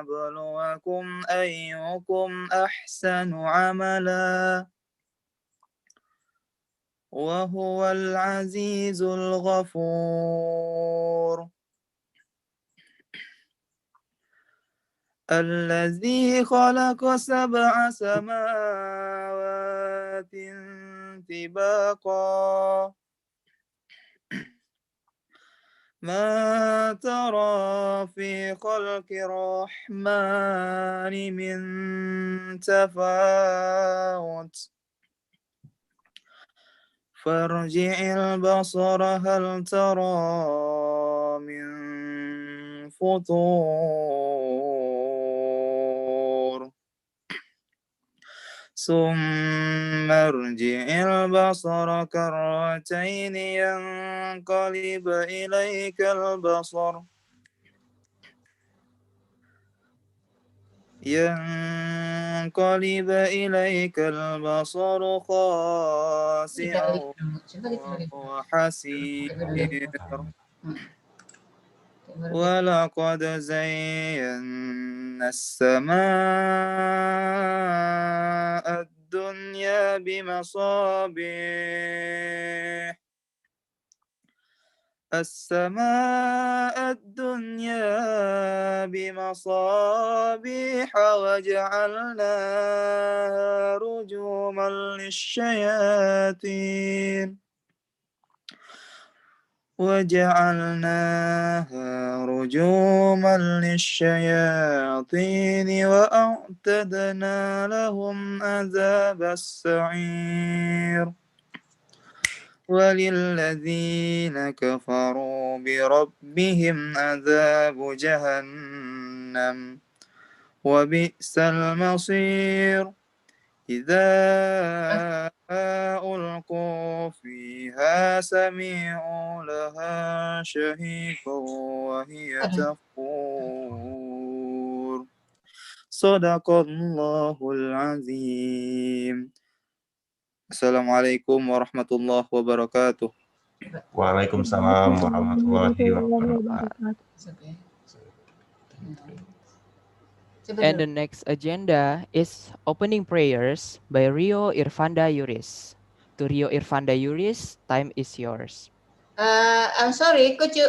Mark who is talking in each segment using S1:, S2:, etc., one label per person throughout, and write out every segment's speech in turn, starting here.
S1: ليبلوكم أيكم أحسن عملا وهو العزيز الغفور الذي خلق 7 سماوات طباقا ما ترى في خلق الرحمن من تفاوت فارجع البصر هل ترى من فطور ثم ارجع البصر كرتين ينقلب إليك البصر خاسئا وهو حسير ولقد زينا السماء الدنيا بمصابيح وجعلناها رجوما للشياطين وأعتدنا لهم عذاب السعير وللذين كفروا بربهم عذاب جهنم وبئس المصير إذا ألقوا فيها سمعوا لها شهيقا وهي تفور صدق الله العظيم. Assalamualaikum warahmatullahi wabarakatuh.
S2: Waalaikumsalam warahmatullahi wabarakatuh.
S3: And the next agenda is opening prayers by Rio Irfanda Yuris. To Rio Irfanda Yuris, time is yours.
S4: I'm sorry, could you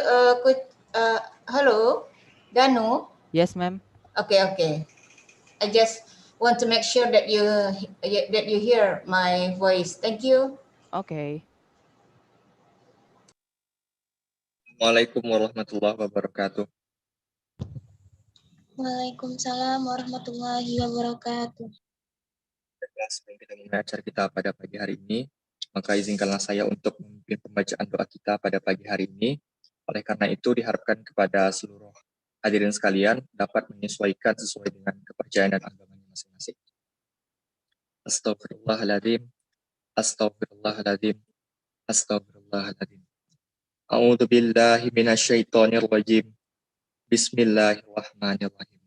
S4: hello, Danu?
S3: Yes, ma'am.
S4: Okay. I just want to make sure that you hear my voice. Thank you.
S3: Okay.
S1: Assalamualaikum warahmatullahi wabarakatuh.
S5: Waalaikumsalam warahmatullahi wabarakatuh.
S1: Sebelum kita memulai acara kita pada pagi hari ini, maka izinkanlah saya untuk memimpin pembacaan doa kita pada pagi hari ini. Oleh karena itu diharapkan kepada seluruh hadirin sekalian dapat menyesuaikan sesuai dengan kepercayaan dan agamanya masing-masing. Astagfirullahaladzim, astagfirullahaladzim, astagfirullahaladzim. A'udzu billahi minasyaitonir rajim. Bismillahirrahmanirrahim.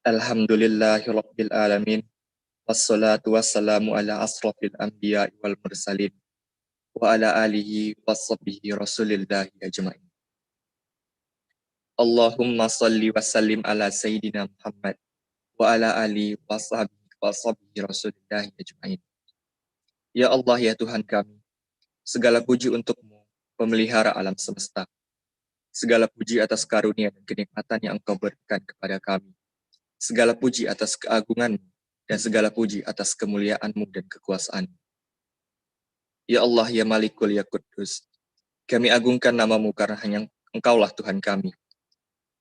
S1: Alhamdulillahirabbil alamin. Wassalatu wassalamu ala asrofil anbiya wal mursalin wa ala alihi wassabihi rasulillahi ajma'in. Allahumma salli wa sallim ala sayyidina Muhammad wa ala alihi wassabihi rasulillahi ajma'in. Ya Allah, ya Tuhan kami, segala puji untukmu, pemelihara alam semesta. Segala puji atas karunia dan kenikmatan yang Engkau berikan kepada kami. Segala puji atas keagungan-Mu dan segala puji atas kemuliaan-Mu dan kekuasaan-Mu. Ya Allah, ya Malikul, ya Kudus, kami agungkan nama-Mu karena hanya Engkaulah Tuhan kami.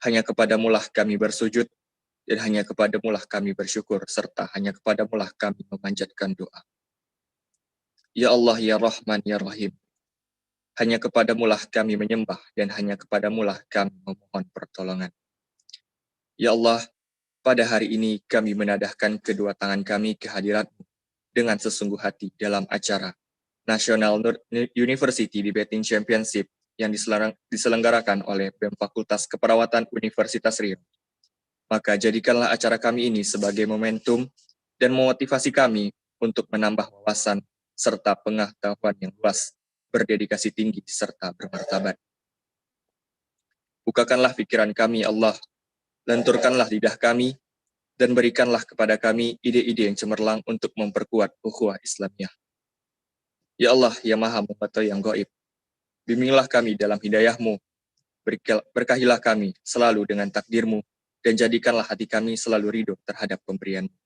S1: Hanya kepadamu-lah kami bersujud, dan hanya kepadamu-lah kami bersyukur, serta hanya kepadamu-lah kami memanjatkan doa. Ya Allah, ya Rahman, ya Rahim, hanya kepadamu-lah kami menyembah, dan hanya kepadamu-lah kami memohon pertolongan. Ya Allah, pada hari ini kami menadahkan kedua tangan kami ke hadirat-Mu dengan sesungguh hati dalam acara National University Debating Championship yang diselenggarakan oleh BEM Fakultas Keperawatan Universitas Riau. Maka jadikanlah acara kami ini sebagai momentum dan memotivasi kami untuk menambah wawasan serta pengetahuan yang luas, berdedikasi tinggi serta bermartabat. Bukakanlah pikiran kami, Allah, Lenturkanlah lidah kami, dan berikanlah kepada kami ide-ide yang cemerlang untuk memperkuat ukhuwah Islamiyah. Ya Allah, yang maha mengetahui yang gaib, bimbinglah kami dalam hidayah-Mu, berkahilah kami selalu dengan takdir-Mu, dan jadikanlah hati kami selalu ridho terhadap pemberian-Mu.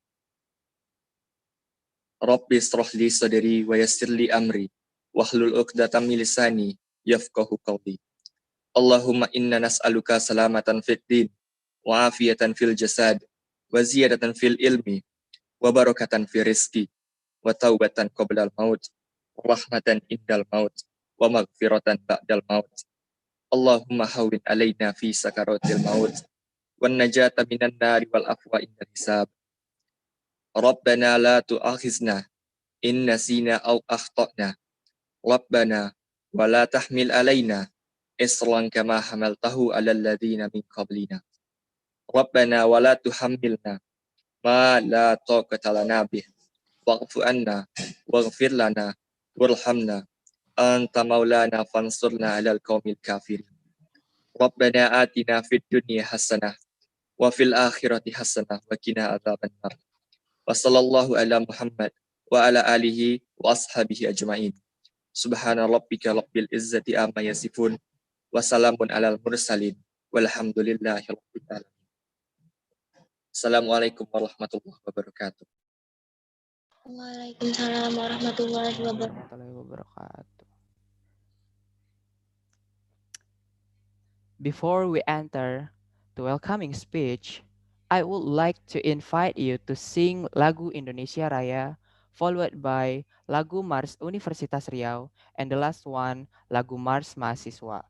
S1: Rabbi shrah li sadri wa yassir li amri wahlul 'uqdatam min lisani yafqahu qawli. Allahumma inna nas'aluka salamatan fid din wa afiyatan fil jasad wa ziyadatan fil ilmi wa barakatan fil rizqi wa taubatan qoblal maut wa rahmatan indal maut wa maghfiratan ba'dal maut. Allahumma hawwin alaina fi sakaratil maut wan najata minan nari wal afwa indal hisab. Rabbana la tu'akhizna in nasina aw akhtana. Rabbana wa la tahmil alaina isran kama hamaltahu 'alal ladzina min qablina. Rabbana wa la tuhammilna ma la taqata lana bih. Wa'fu anna waghfir lana warhamna anta maulana fansurna 'alal qaumil kafirin. Rabbana atina fid dunya hasanah wa fil akhirati hasanah wa qina adzabannar. Wa sallallahu ala Muhammad wa ala alihi wa ashabihi ajmain. Subhana rabbika rabbil izzati amma yasifun wa salamun alal mursalin walhamdulillahi rabbil alamin. Assalamualaikum warahmatullahi wabarakatuh.
S5: Waalaikumsalam warahmatullahi wabarakatuh.
S3: Warahmatullahi wabarakatuh. Before we enter the welcoming speech, I would like to invite you to sing lagu Indonesia Raya, followed by lagu Mars Universitas Riau, and the last one, lagu Mars Mahasiswa.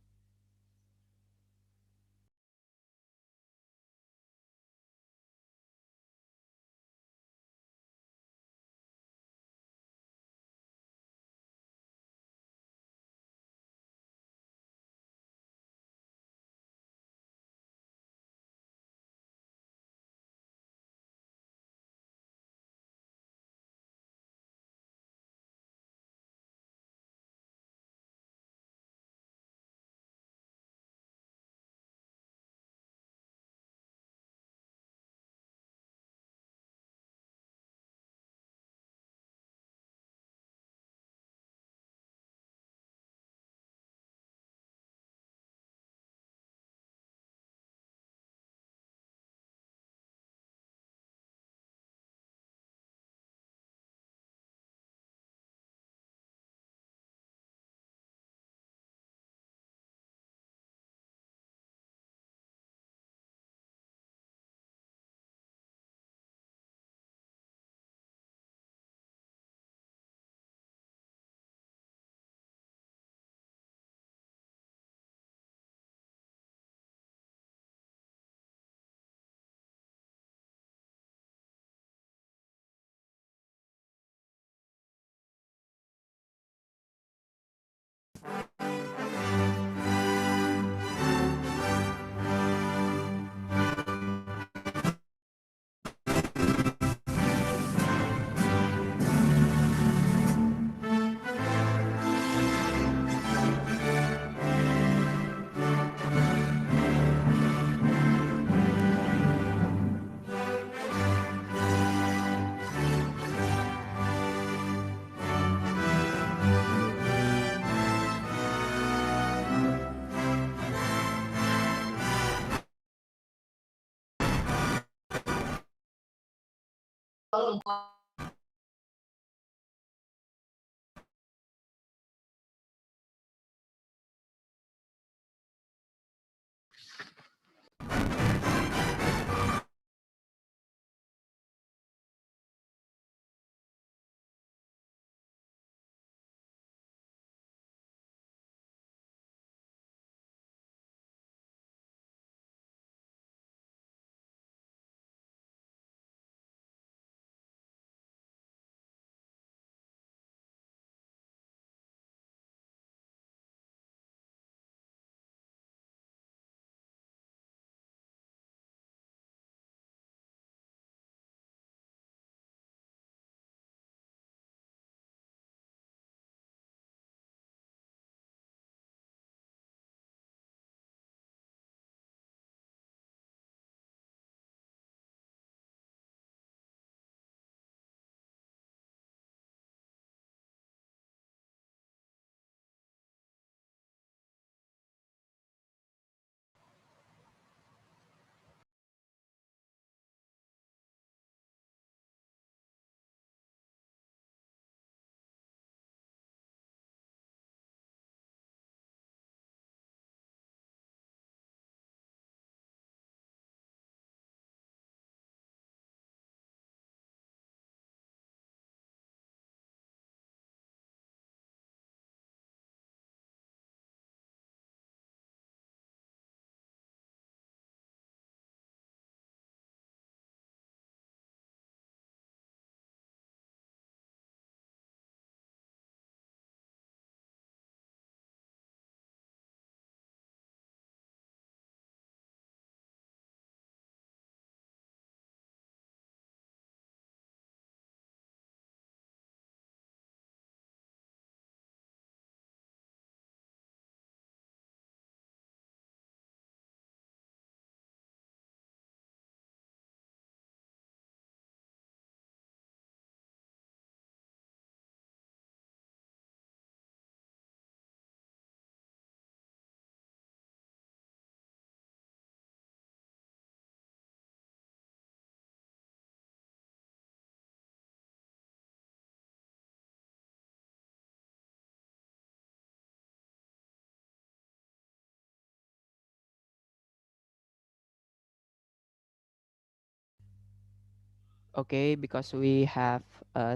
S3: Okay, because we have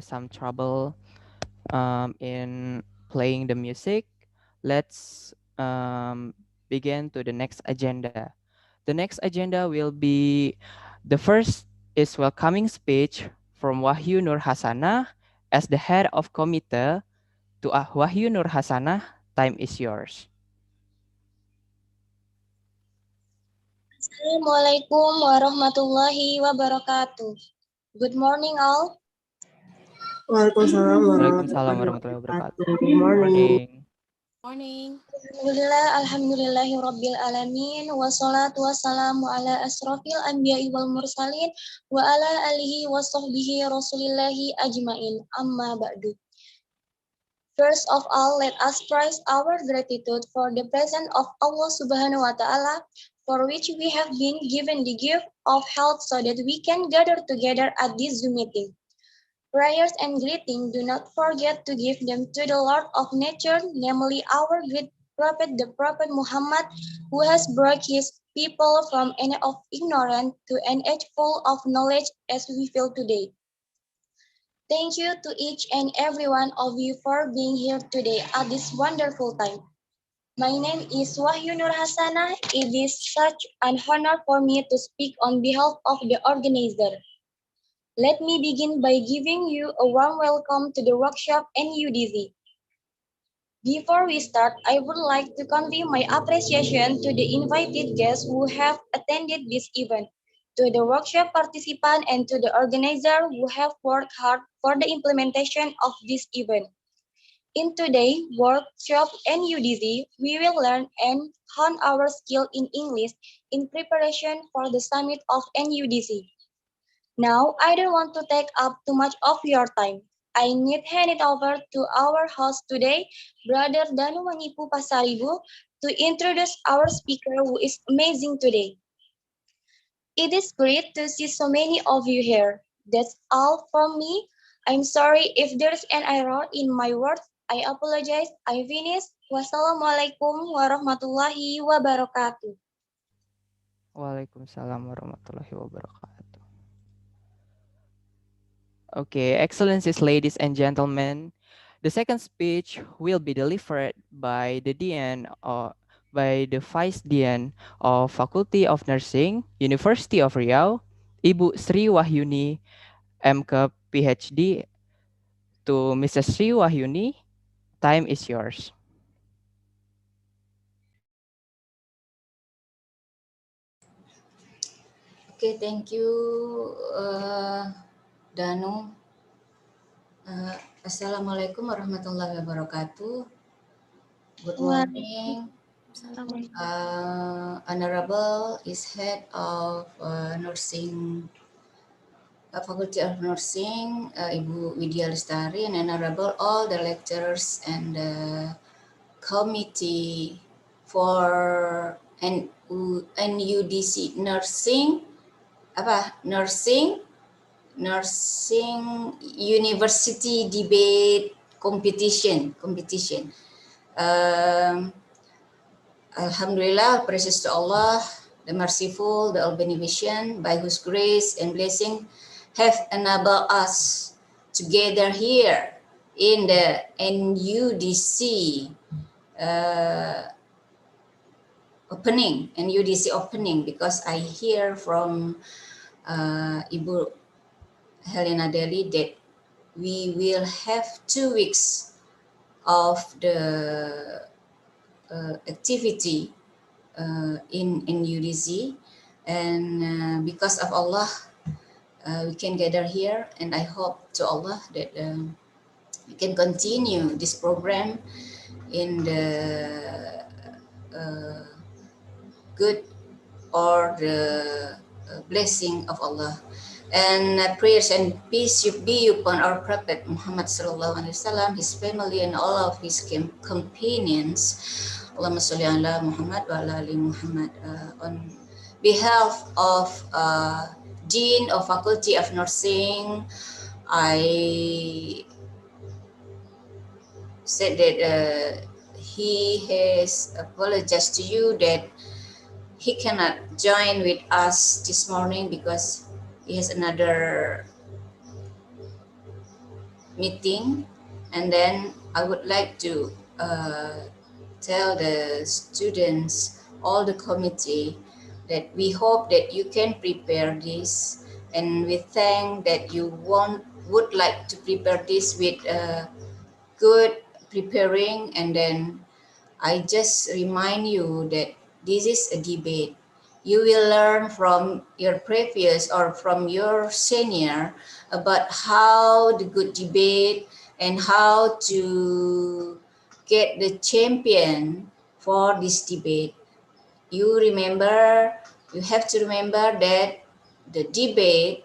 S3: some trouble in playing the music, let's begin to the next agenda. The next agenda will be the first is welcoming speech from Wahyu Nur Hasanah as the head of committee. To Wahyu Nur Hasanah, time is yours.
S5: Assalamualaikum warahmatullahi wabarakatuh. Good morning, all.
S6: Waalaikumsalam
S3: Waalaikumsalam
S6: warahmatullahi
S3: warahmatullahi
S6: wabarakatuh.
S3: wabarakatuh.
S6: Good morning.
S3: Morning.
S7: Morning.
S5: Alhamdulillahi rabbil alamin. Wassalatu wassalamu ala asrafil anbiya'i wal mursalin. Wa ala alihi wa sahbihi rasulillahi ajmain. Amma ba'du. First of all, let us praise our gratitude for the presence of Allah Subhanahu wa Ta'ala, for which we have been given the gift of health so that we can gather together at this Zoom meeting. Prayers and greeting, do not forget to give them to the Lord of nature, namely our great prophet, the Prophet Muhammad, who has brought his people from an age of ignorance to an age full of knowledge as we feel today. Thank you to each and every one of you for being here today at this wonderful time. My name is Wahyu Nur Hasanah. It is such an honor for me to speak on behalf of the organizer. Let me begin by giving you a warm welcome to the workshop NUDC. Before we start, I would like to convey my appreciation to the invited guests who have attended this event, to the workshop participants and to the organizer who have worked hard for the implementation of this event. In today's workshop NUDC, we will learn and hone our skill in English in preparation for the summit of NUDC. Now, I don't want to take up too much of your time. I need hand it over to our host today, Brother Danu Manipu Pasaribu, to introduce our speaker who is amazing today. It is great to see so many of you here. That's all from me. I'm sorry if there's an error in my words. I apologize. I finished. Wassalamualaikum warahmatullahi wabarakatuh.
S3: Waalaikumsalam warahmatullahi wabarakatuh. Okay, Excellencies, ladies and gentlemen, the second speech will be delivered by the Dean or by the Vice Dean of Faculty of Nursing, University of Riau, Ibu Sri Wahyuni, MK PhD. To Mrs. Sri Wahyuni, time is yours.
S4: Okay, thank you, Danu. Assalamualaikum warahmatullahi wabarakatuh. Good morning. Honorable is head of nursing, Faculty of Nursing, Ibu Widya Lestari, and honorable all the lecturers and the committee for NUDC nursing, nursing university debate competition. Alhamdulillah, praises to Allah, the merciful, the all beneficent, by whose grace and blessing have enabled us to gather here in the NUDC opening, because I hear from Ibu Helena Deli that we will have 2 weeks of the activity in UDC, and because of Allah we can gather here, and I hope to Allah that we can continue this program in the good or the blessing of Allah. And prayers and peace be upon our Prophet Muhammad sallallahu alaihi wasallam, his family, and all of his companions. Allahumma sholli ala Muhammad wa ala ali Muhammad. On behalf of Dean of Faculty of Nursing, I said that he has apologized to you that he cannot join with us this morning because he has another meeting, and then I would like to tell the students, all the committee, that we hope that you can prepare this, and we thank that you would like to prepare this with good preparing. And then I just remind you that this is a debate. You will learn from your previous or from your senior about how the good debate and how to get the champion for this debate. You remember, you have to remember that the debate,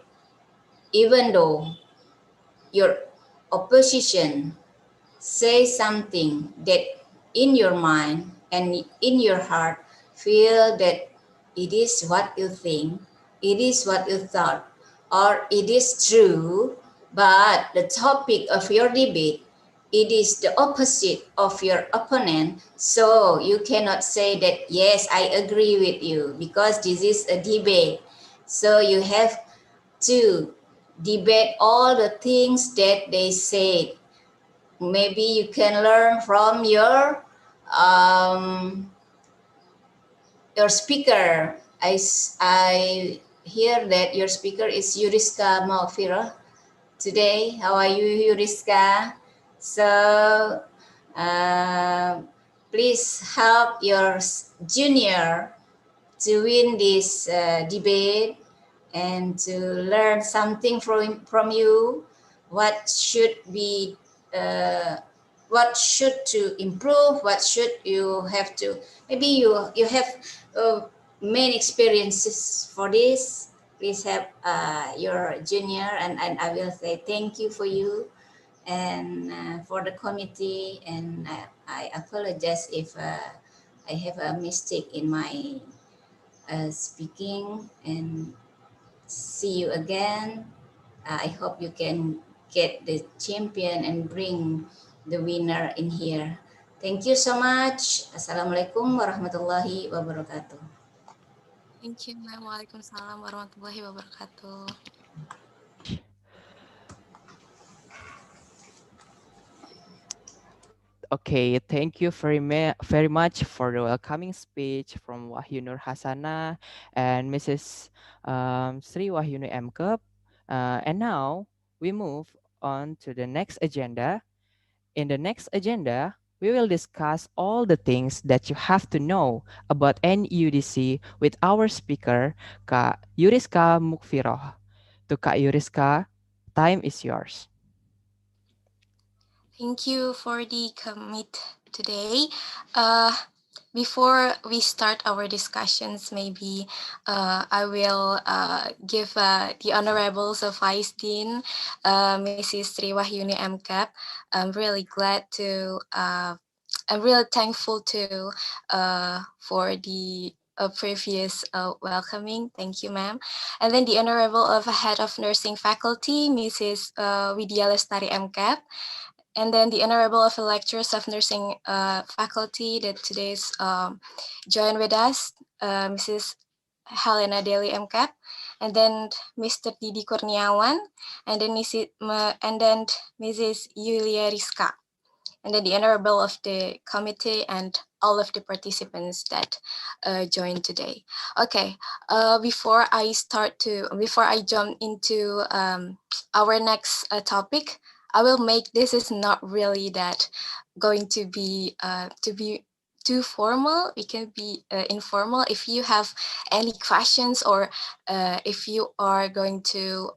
S4: even though your opposition say something that in your mind and in your heart feel that it is what you think, it is what you thought, or it is true, but the topic of your debate, it is the opposite of your opponent. So you cannot say that, yes, I agree with you, because this is a debate. So you have to debate all the things that they said. Maybe you can learn from um, your speaker. I hear that your speaker is Yuriska Maufira today. How are you, Yuriska? So uh, please help your junior to win this debate and to learn something from you. What should be, what should to improve? What should you have to? Maybe you have main experiences for this. Please have your junior, and I will say thank you for you and for the committee. And I apologize if I have a mistake in my speaking, and see you again. I hope you can get the champion and bring the winner in here. Thank you so much. Assalamualaikum warahmatullahi wabarakatuh.
S5: Thank you, ma'am. Waalaikumsalam warahmatullahi wabarakatuh.
S3: Okay, thank you very much for the welcoming speech from Wahyu Nur Hasana and Mrs. Sri Wahyuni Mkep. And now we move on to the next agenda. In the next agenda, we will discuss all the things that you have to know about NUDC with our speaker, Kak Yuriska Mukfiroh. To Kak Yuriska, time is yours.
S5: Thank you for the commit today. Uh, Before we start our discussions, maybe I will give the honorables of Vice Dean, Mrs. Sri Wahyuni Mkep. I'm really glad to, I'm really thankful to for the previous welcoming. Thank you, ma'am. And then the honorable of Head of Nursing Faculty, Mrs. Widya Lestari Mkep. And then the honorable of the lecturers of nursing faculty that today's joined with us, Mrs. Helena Deli MCAP, and then Mr. Didi Kurniawan, and then Mrs. Yulia Rizka, and then the honorable of the committee and all of the participants that joined today. Okay, before I jump into our next topic, I will make this is not really that going to be too formal. It can be informal. If you have any questions or if you are going to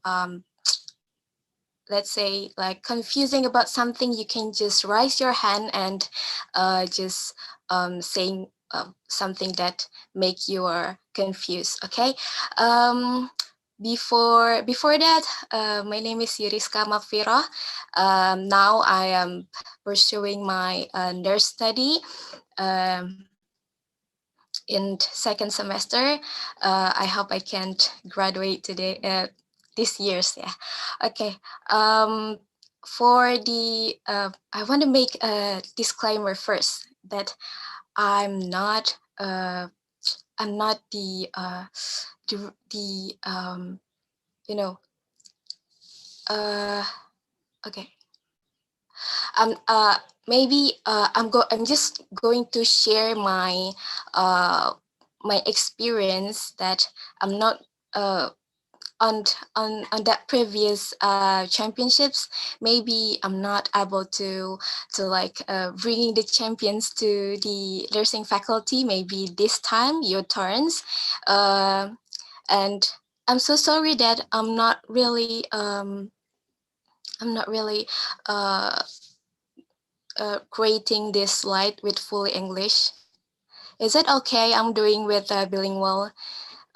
S5: let's say like confusing about something, you can just raise your hand and just saying something that make you are confused. Okay. Before that, my name is Yuriska Mafira. Now I am pursuing my nurse study in second semester. I hope I can graduate today this year's. Yeah. Okay. For the I want to make a disclaimer first that I'm not the you know okay.
S7: I'm just going to share my experience that I'm not on that previous championships. Maybe I'm not able to like bringing the champions to the nursing faculty. Maybe this time your turns, and I'm so sorry that I'm not really creating this slide with full English. Is it okay? I'm doing with a bilingual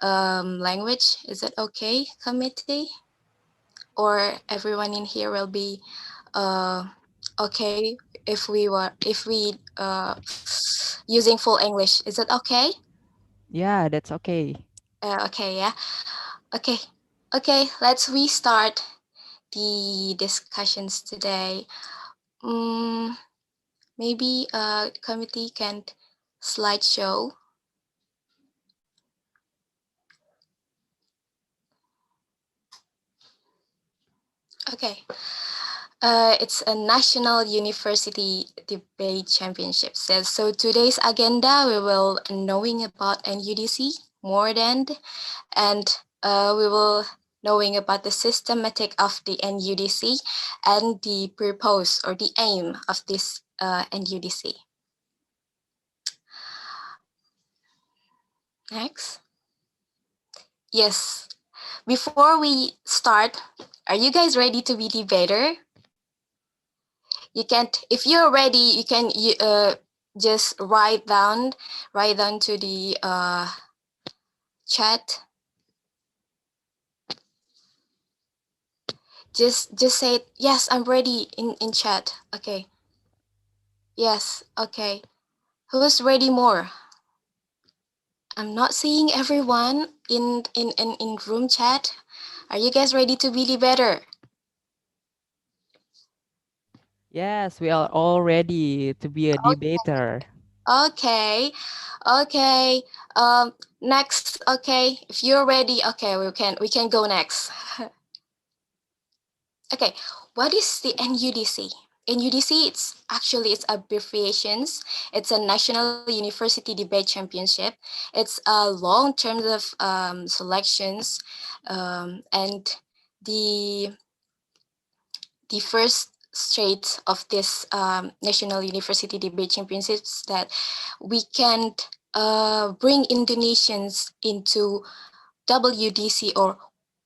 S7: language. Is it okay, committee? Or everyone in here will be okay if we using full English? Is it okay?
S3: Yeah, that's okay.
S7: Okay, yeah. Okay, okay. Let's restart the discussions today. Maybe committee can slideshow. Okay. It's a National University Debate Championship. So today's agenda, we will knowing about NUDC more than, and we will knowing about the systematic of the NUDC and the purpose or the aim of this NUDC. Next. Yes. Before we start, are you guys ready to be debater? You can, if you're ready, you can just write down to the chat. Just say yes, I'm ready in chat. Okay. Yes. Okay. Who's ready more? I'm not seeing everyone in room chat. Are you guys ready to be debater?
S3: Yes, we are all ready to be a debater.
S7: Okay. Okay. Next. Okay. If you're ready, okay, we can go next. Okay. What is the NUDC? NUDC, it's abbreviations. It's a National University Debate Championship. It's a long term of selections, and the first straight of this National University Debate Championships that we can bring Indonesians into WDC or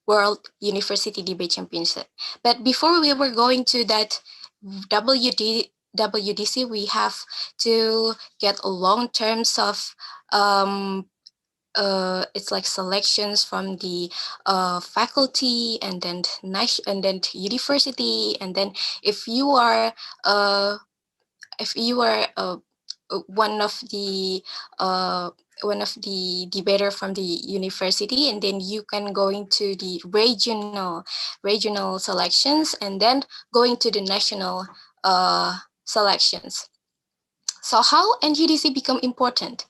S7: World University Debate Championship. But before we were going to that WDC, we have to get long terms of it's like selections from the faculty and then university, and then if you are uh, one of the debater from the university, and then you can go into the regional selections, and then going to the national selections. So how NUDC become important?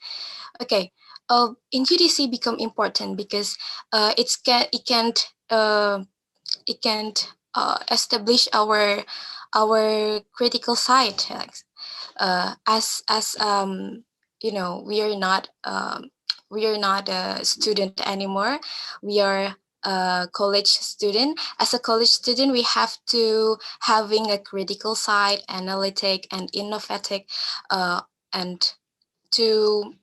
S7: Okay, NUDC become important because it can't establish our critical side. As you know, we are not a student anymore. We are a college student. As a college student, we have to having a critical side, analytic and innovative, and to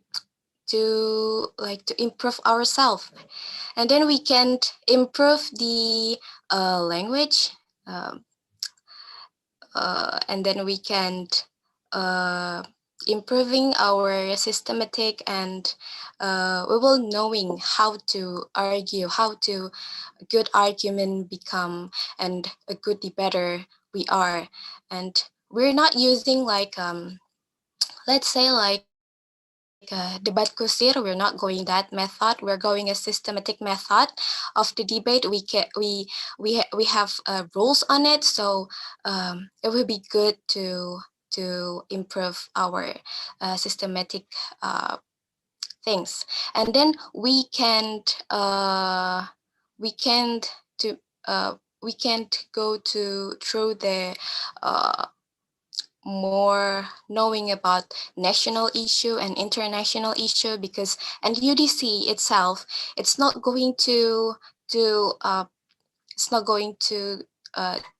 S7: improve ourselves, and then we can improve the language, and then we can improving our systematic, and we will knowing how to argue, how to good argument become, and a good debater we are. And we're not using like let's say like debat kusir. We're not going that method. We're going a systematic method of the debate. We have rules on it, so it will be good to improve our systematic things. And then we can't to we can't go to through the more knowing about national issue and international issue, because NUDC itself, it's not going to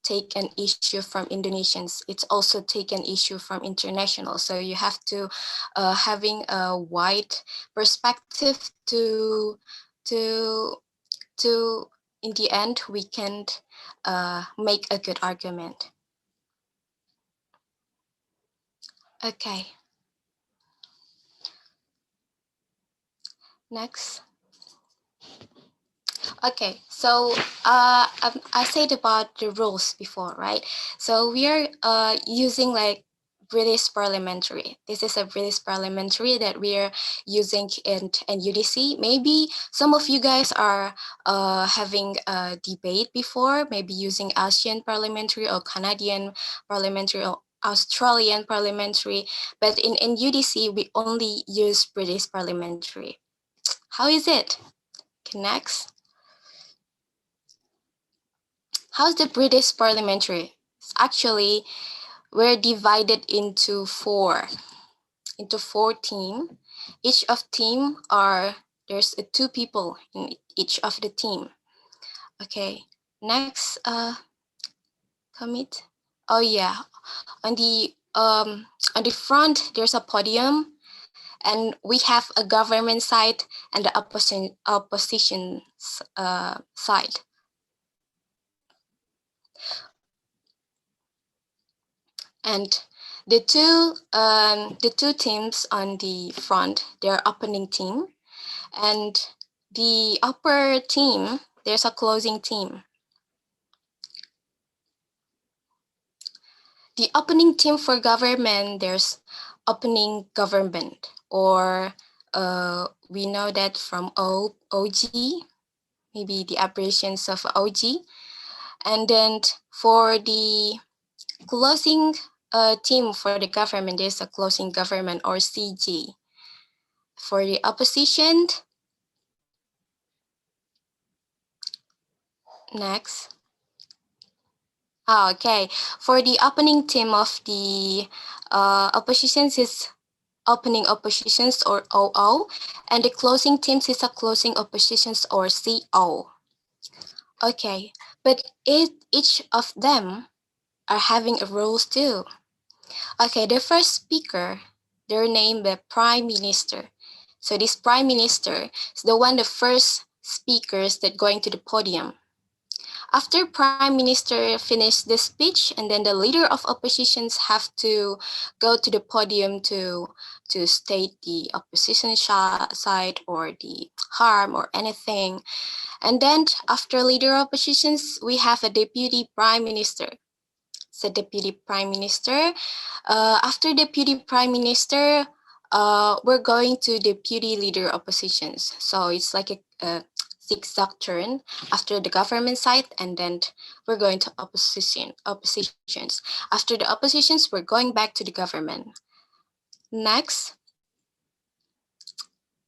S7: take an issue from Indonesians. It's also take an issue from international. So you have to having a wide perspective to in the end we can make a good argument. Okay. Next. Okay, so I said about the rules before, right? So we are using like British parliamentary. This is a British parliamentary that we are using in UDC. Maybe some of you guys are having a debate before, maybe using Asian parliamentary or Canadian parliamentary or Australian parliamentary, but in UDC we only use British parliamentary. How is it? Okay, next. How's the British parliamentary? Actually, we're divided into four team. Each of team there's two people in each of the team. Okay, next, commit. Oh yeah, on the front there's a podium, and we have a government side and the opposition side. And the two teams on the front, they're opening team, and the upper team, there's a closing team. The opening team for government, there's opening government, or we know that from OG, maybe the abbreviations of OG. And then for the closing team for the government, there's a closing government, or CG. For the opposition, next. Okay, for the opening team of the oppositions is opening oppositions, or OO, and the closing teams is a closing oppositions, or CO. Okay, but each of them are having rules too. Okay, the first speaker, they're named the Prime Minister. So this Prime Minister is the first speakers that going to the podium. After Prime Minister finished the speech, and then the leader of oppositions have to go to the podium to state the opposition side or the harm or anything. And then after leader oppositions, we have a deputy prime minister. So deputy prime minister. After deputy prime minister, we're going to deputy leader oppositions. So it's like a zigzag turn after the government side, and then we're going to oppositions. After the oppositions, we're going back to the government. Next.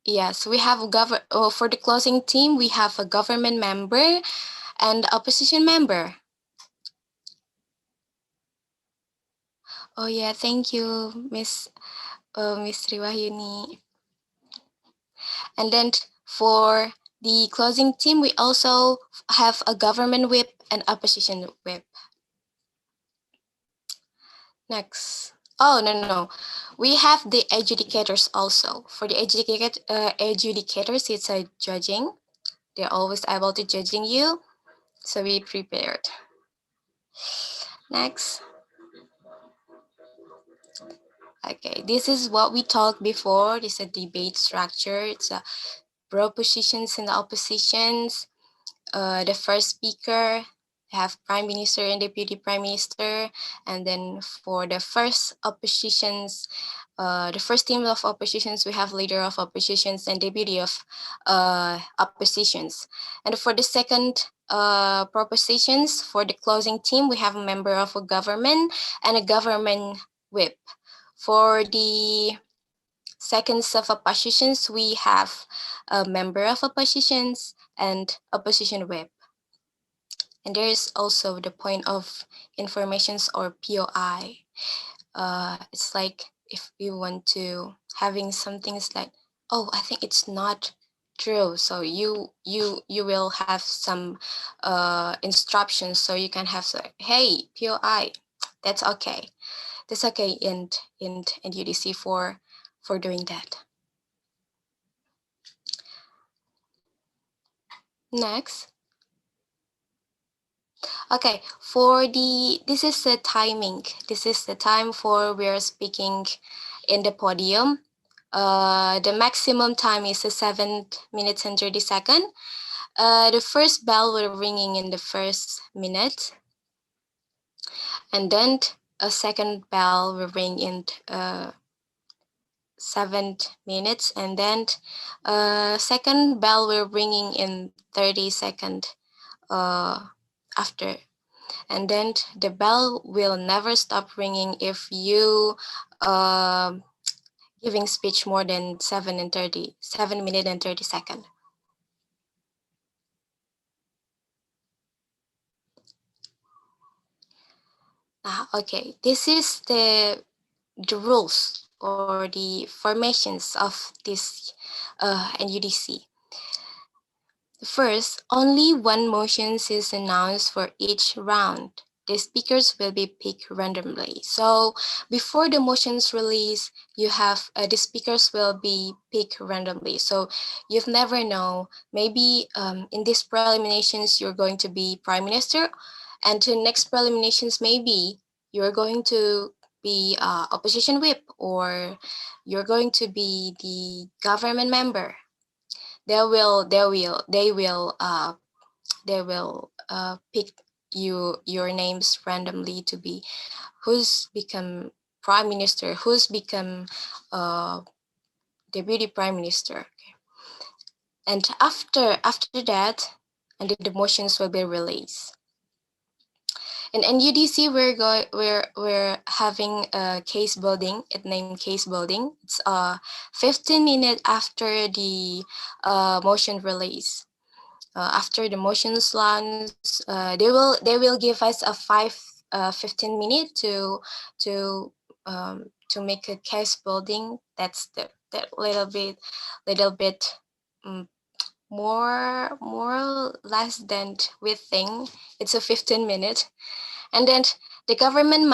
S7: Yes, we have for the closing team, we have a government member and opposition member. Oh yeah, thank you, Miss Triwahyuni. And then for the closing team, we also have a government whip and opposition whip. Next. Oh, no. We have the adjudicators also. For the adjudicators, it's a judging. They're always able to judging you. So be prepared. Next. Okay, this is what we talked before. This is a debate structure. It's a propositions and the oppositions. The first speaker have prime minister and deputy prime minister, and then for the first oppositions, the first team of oppositions, we have leader of oppositions and deputy of oppositions. And for the second propositions, for the closing team, we have a member of a government and a government whip. For the seconds of oppositions, we have a member of oppositions and opposition whip. And there is also the point of informations, or POI. it's like if we want to having some things like, oh, I think it's not true. So you will have some instructions, so you can have like, hey, POI, that's okay. That's okay in UDC for doing that. Next. Okay, this is the timing. This is the time for we're speaking in the podium. The maximum time is 7 minutes and 30 seconds. The first bell will ringing in the first minute, and then a second bell will ring in 7 minutes, and then second bell will ringing in 30 seconds after. And then the bell will never stop ringing if you giving speech more than 7 minutes and 30 seconds. Okay, this is the rules or the formations of this NUDC. First, only one motion is announced for each round. The speakers will be picked randomly. So before the motions release, you have the speakers will be picked randomly. So you've never know, maybe in these preliminations, you're going to be prime minister, and to next preliminations, maybe you're going to be opposition whip, or you're going to be the government member. They will pick your names randomly to be who's become prime minister, who's become deputy prime minister. And after that, and the motions will be released. In NUDC, we're having a case building. It named case building. It's 15 minutes after the motion release. After the motions launch, they will give us a 15 minute to make a case building. That's that little bit more less than we think. It's a 15 minute, and then the government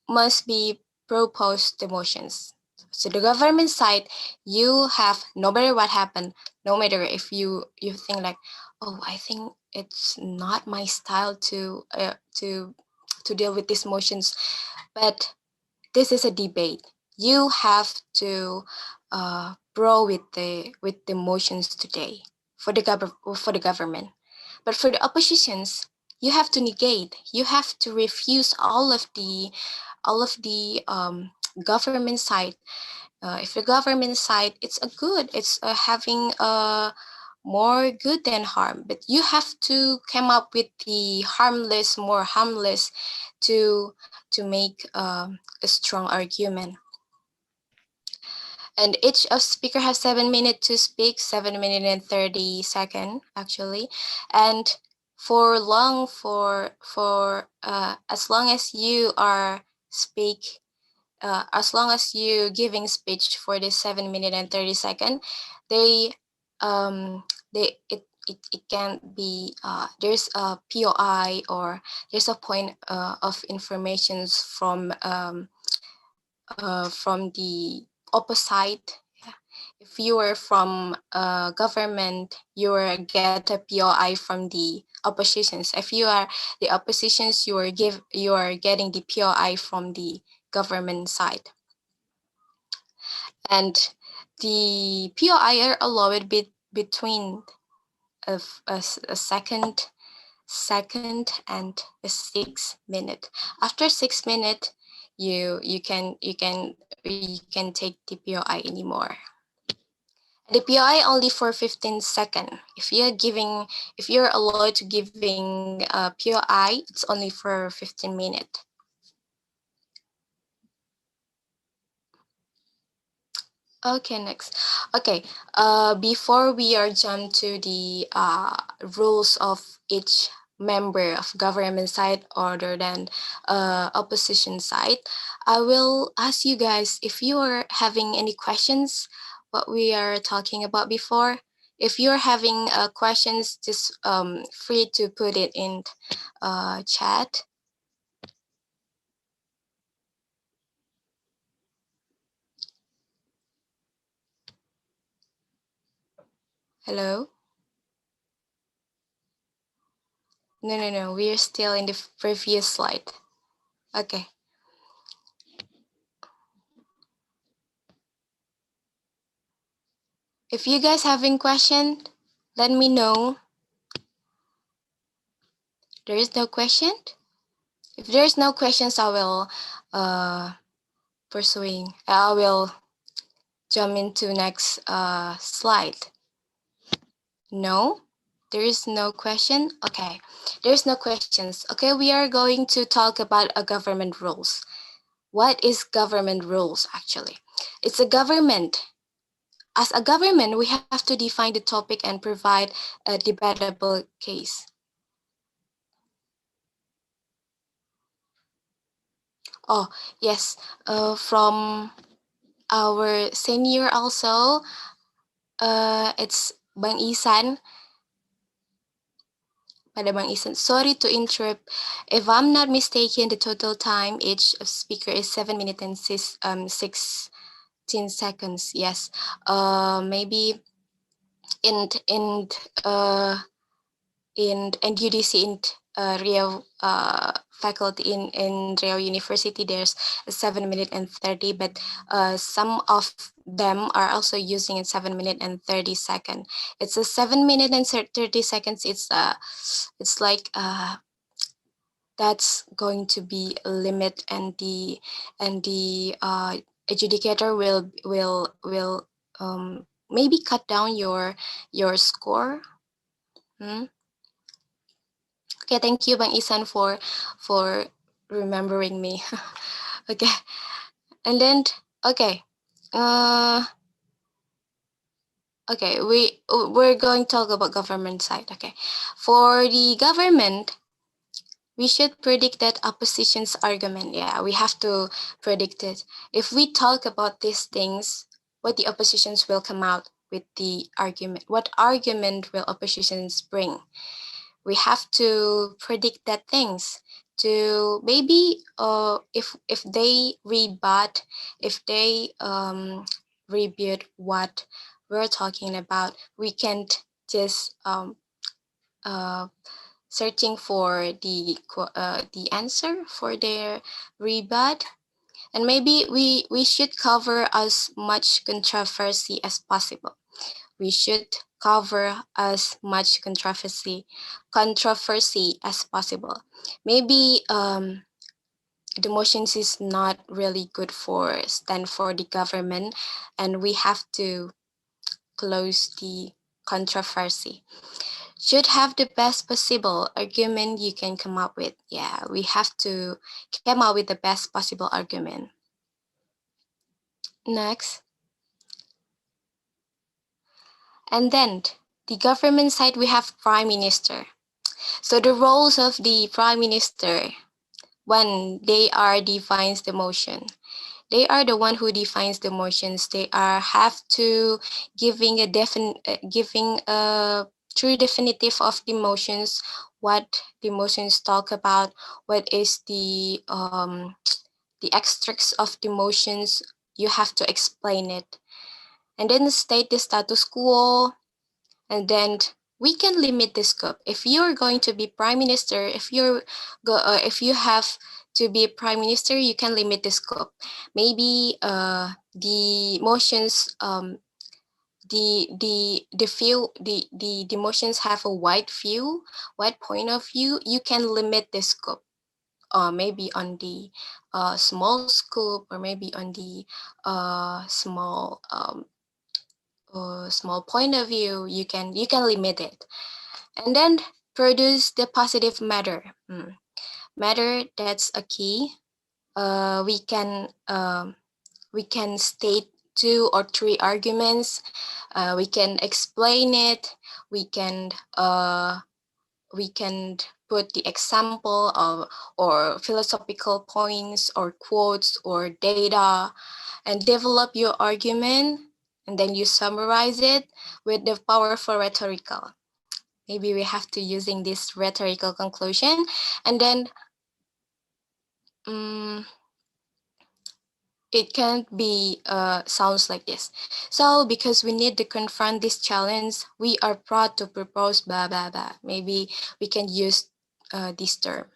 S7: must be proposed the motions. So the government side, you have, no matter what happened, no matter if you think like, oh, I think it's not my style to deal with these motions, but this is a debate. You have to pro with the motions today for the government, but for the oppositions, you have to negate. You have to refuse all of the government side. If the government side, it's having more good than harm, but you have to come up with the more harmless to make a strong argument. And each of speaker has 7 minutes to speak, 7 minutes and 30 seconds actually. And for as long as you are as long as you giving speech for this 7 minutes and 30 seconds, it can be there's a POI, or there's a point of information from the opposite. If you are from government, you will get a POI from the oppositions. If you are the oppositions, you are getting the POI from the government side. And the POI are allowed between a second and a 6 minute. After 6 minutes, you can take the POI anymore. The POI only for 15 seconds. If you're allowed to giving POI, it's only for 15 minutes. Okay, next. Okay, before we are jump to the rules of each member of government side other than opposition side, I will ask you guys if you are having any questions, what we are talking about before. If you're having questions, just free to put it in chat. Hello? No. We are still in the previous slide. Okay. If you guys having question, let me know. There is no question? If there's no questions, I will I will jump into next slide. No, there is no question. Okay, there's no questions. Okay, we are going to talk about a government rules. What is government rules actually? It's a government. As a government, we have to define the topic and provide a debatable case. Oh, yes, from our senior also, it's Bang Isan. Pada Bang Isan, sorry to interrupt. If I'm not mistaken, the total time each speaker is 7 minutes and 16 seconds. Yes, maybe in UDC in Riau faculty in Riau University, there's 7 minutes and 30, but some of them are also using it 7 minutes and 30 seconds. It's a 7 minutes and 30 seconds. It's like that's going to be a limit, and the adjudicator will maybe cut down your score. Okay, thank you, Bang Isan, for remembering me. Okay, and then okay, okay, we're going to talk about government side. Okay, for the government, we should predict that opposition's argument. Yeah, we have to predict it. If we talk about these things, what the oppositions will come out with the argument. What argument will oppositions bring? We have to predict that things to maybe if they rebut, if they rebut what we're talking about, we can't just searching for the answer for their rebut. And maybe we should cover as much controversy as possible. We should cover as much controversy as possible. Maybe the motions is not really good for stand for the government, and we have to close the controversy. Should have the best possible argument you can come up with. Yeah, we have to come up with the best possible argument. Next. And then the government side, we have Prime Minister. So the roles of the Prime Minister, when they are defines the motion, they are the one who defines the motions. They are have to giving a true definitive of the motions, what the motions talk about, what is the extracts of the motions. You have to explain it, and then state the status quo. And then we can limit the scope. If you're going to be prime minister, if you have to be prime minister, you can limit the scope. Maybe the motions, the motions have a wide point of view. You can limit the scope. Maybe on the small scope, or maybe on the small point of view, you can limit it. And then produce the positive matter. Matter, that's a key. We can state 2 or 3 arguments. We can explain it. We can put the example of or philosophical points or quotes or data and develop your argument, and then you summarize it with the powerful rhetorical. Maybe we have to using this rhetorical conclusion, and then it can be sounds like this. So because we need to confront this challenge, we are proud to propose blah blah blah. Maybe we can use this term.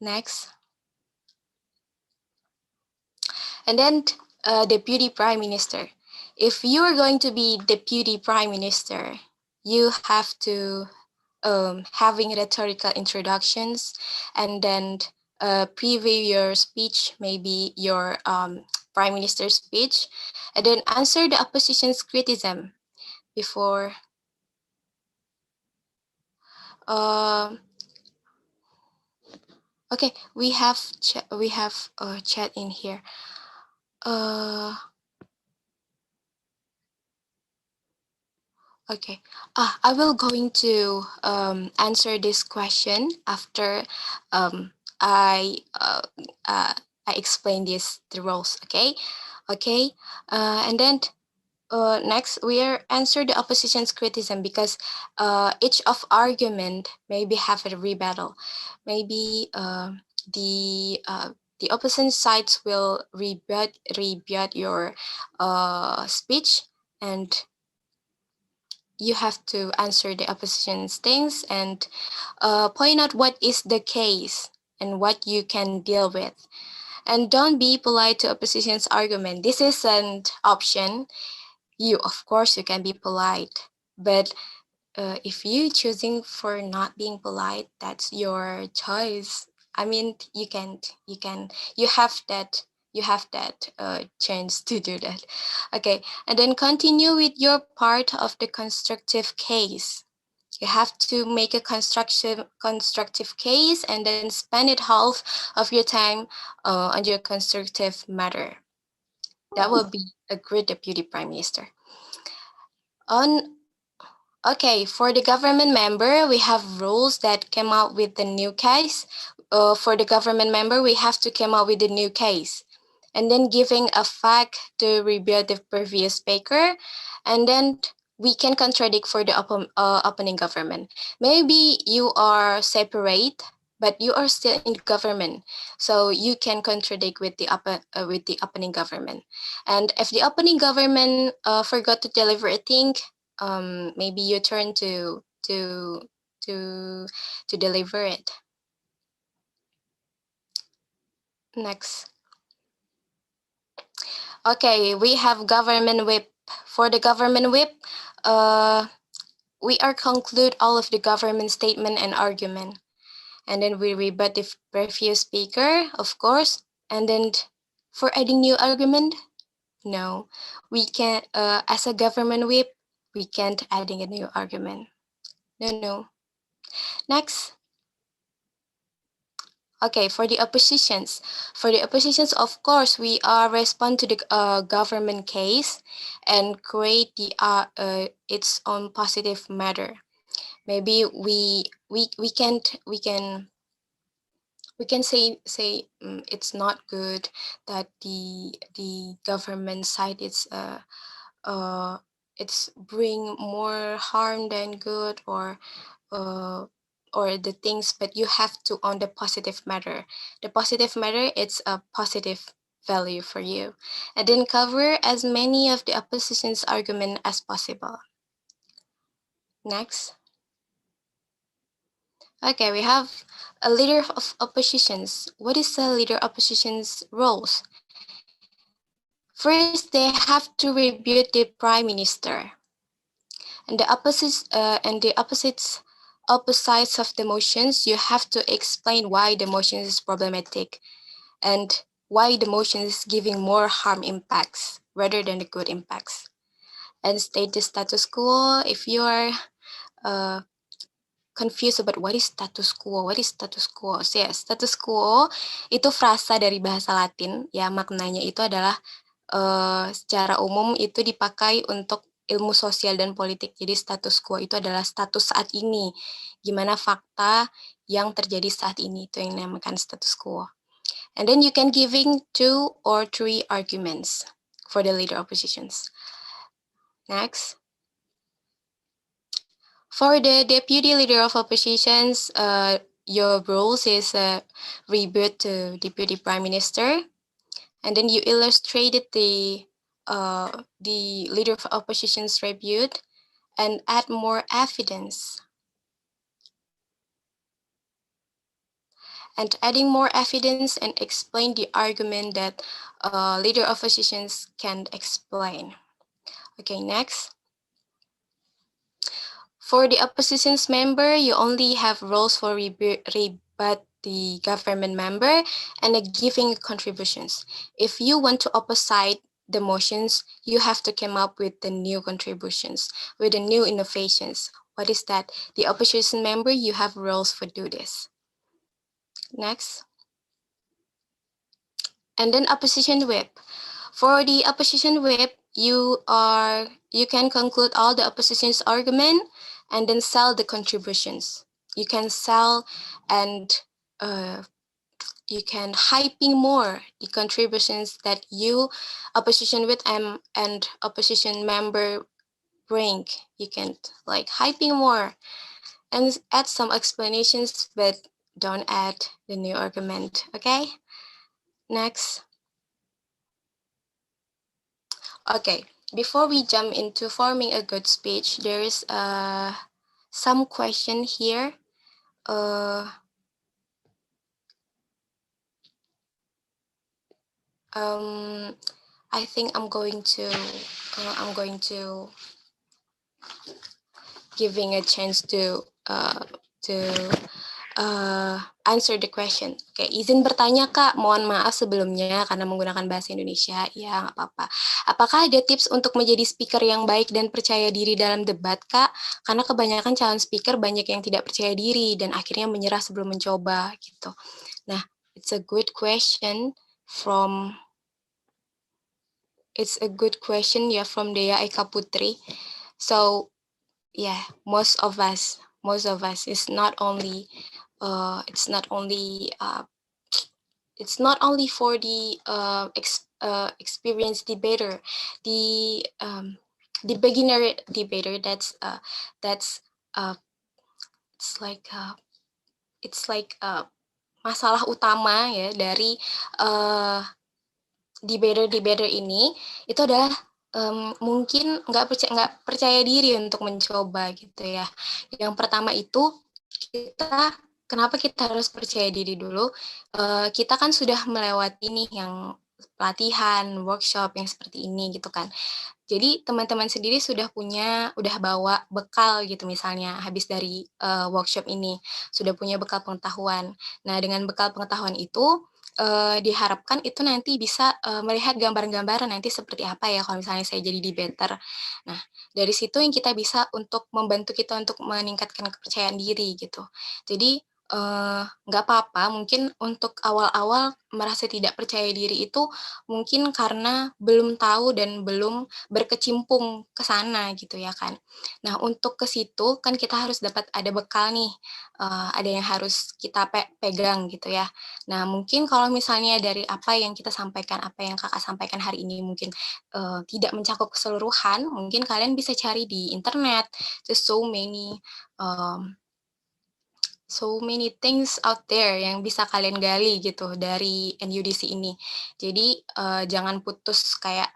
S7: Next. And then Deputy Prime Minister. If you are going to be Deputy Prime Minister, you have to having rhetorical introductions, and then preview your speech, maybe your Prime Minister's speech, and then answer the opposition's criticism before. Okay, we have chat in here. Okay, I will going to answer this question after I explain the roles. Okay, and then next we are answer the opposition's criticism, because each of argument maybe have a rebuttal. Maybe the opposite sides will rebut your speech, and you have to answer the opposition's things and point out what is the case and what you can deal with. And don't be polite to opposition's argument. This is an option. You, of course, you can be polite, but if you choosing for not being polite, that's your choice. I mean, you have that chance to do that. Okay, and then continue with your part of the constructive case. You have to make a constructive case, and then spend it half of your time on your constructive matter. That will be a great deputy prime minister. Okay, for the government member, we have rules that came out with the new case. For the government member, we have to come out with the new case, and then giving a fact to rebut the previous speaker, and then we can contradict for the opposing government. Maybe you are separate, but you are still in the government, so you can contradict with the opposing government. And if the opposing government forgot to deliver a thing, maybe you turn to deliver it. Next. Okay, we have government whip. For the government whip, we are conclude all of the government statement and argument, and then we rebut the previous speaker, of course. And then for adding new argument, no, we can't. As a government whip, we can't adding a new argument. No. Next. Okay, for the oppositions. For the oppositions, of course, we are respond to the government case and create the its own positive matter. Maybe we can say it's not good that the government side it's bring more harm than good, or the things, but you have to on the positive matter. The positive matter, it's a positive value for you, and then cover as many of the opposition's argument as possible. Next. Okay, we have a leader of oppositions. What is the leader opposition's roles? First, they have to rebut the prime minister, and the opposites of the motions. You have to explain why the motion is problematic, and why the motion is giving more harm impacts rather than the good impacts. And state the status quo. If you are confused about what is status quo. So, ya, status quo itu frasa dari bahasa Latin, ya maknanya itu adalah secara umum itu dipakai untuk ilmu sosial dan politik. Jadi status quo itu adalah status saat ini. Gimana fakta yang terjadi saat ini, itu yang dinamakan status quo. And then you can giving 2 or 3 arguments for the leader oppositions. Next. For the deputy leader of oppositions, your roles is reboot to deputy prime minister, and then you illustrated the leader of opposition's rebut and add more evidence. And adding more evidence and explain the argument that leader of oppositions can't explain. Okay, next. For the opposition's member, you only have roles for rebut the government member and giving contributions. If you want to opposite the motions, you have to come up with the new contributions, with the new innovations. What is that? The opposition member, you have roles for do this. Next. And then opposition whip. For the opposition whip, you can conclude all the opposition's argument and then sell the contributions. You can sell and you can hyping more the contributions that you opposition with and opposition member bring. You can like hyping more and add some explanations, but don't add the new argument. Okay, next. Okay, before we jump into forming a good speech, there is some question here. I think I'm going to giving a chance to answer the question. Oke, izin bertanya Kak, mohon maaf sebelumnya karena menggunakan bahasa Indonesia, ya nggak apa-apa. Apakah ada tips untuk menjadi speaker yang baik dan percaya diri dalam debat Kak? Karena kebanyakan calon speaker banyak yang tidak percaya diri dan akhirnya menyerah sebelum mencoba gitu. Nah, it's a good question from Dea Eka Putri. So yeah, most of us is not only it's not only for the experienced debater, the beginner debater. It's like masalah utama ya dari debater ini itu adalah mungkin nggak percaya diri untuk mencoba gitu ya. Yang pertama itu kenapa kita harus percaya diri dulu? Kita kan sudah melewati nih yang pelatihan, workshop yang seperti ini gitu kan. Jadi teman-teman sendiri udah bawa bekal gitu misalnya habis dari workshop ini, sudah punya bekal pengetahuan. Nah dengan bekal pengetahuan itu diharapkan itu nanti bisa melihat gambaran-gambaran nanti seperti apa ya kalau misalnya saya jadi debater. Nah dari situ yang kita bisa untuk membantu kita untuk meningkatkan kepercayaan diri gitu. Jadi nggak apa-apa mungkin untuk awal-awal merasa tidak percaya diri itu mungkin karena belum tahu dan belum berkecimpung ke sana gitu ya kan. Nah untuk ke situ kan kita harus dapat ada bekal nih, ada yang harus kita pegang gitu ya. Nah mungkin kalau misalnya dari apa yang kita sampaikan, apa yang kakak sampaikan hari ini mungkin tidak mencakup keseluruhan, mungkin kalian bisa cari di internet. There's so many things out there yang bisa kalian gali gitu dari NUDC ini. Jadi jangan putus kayak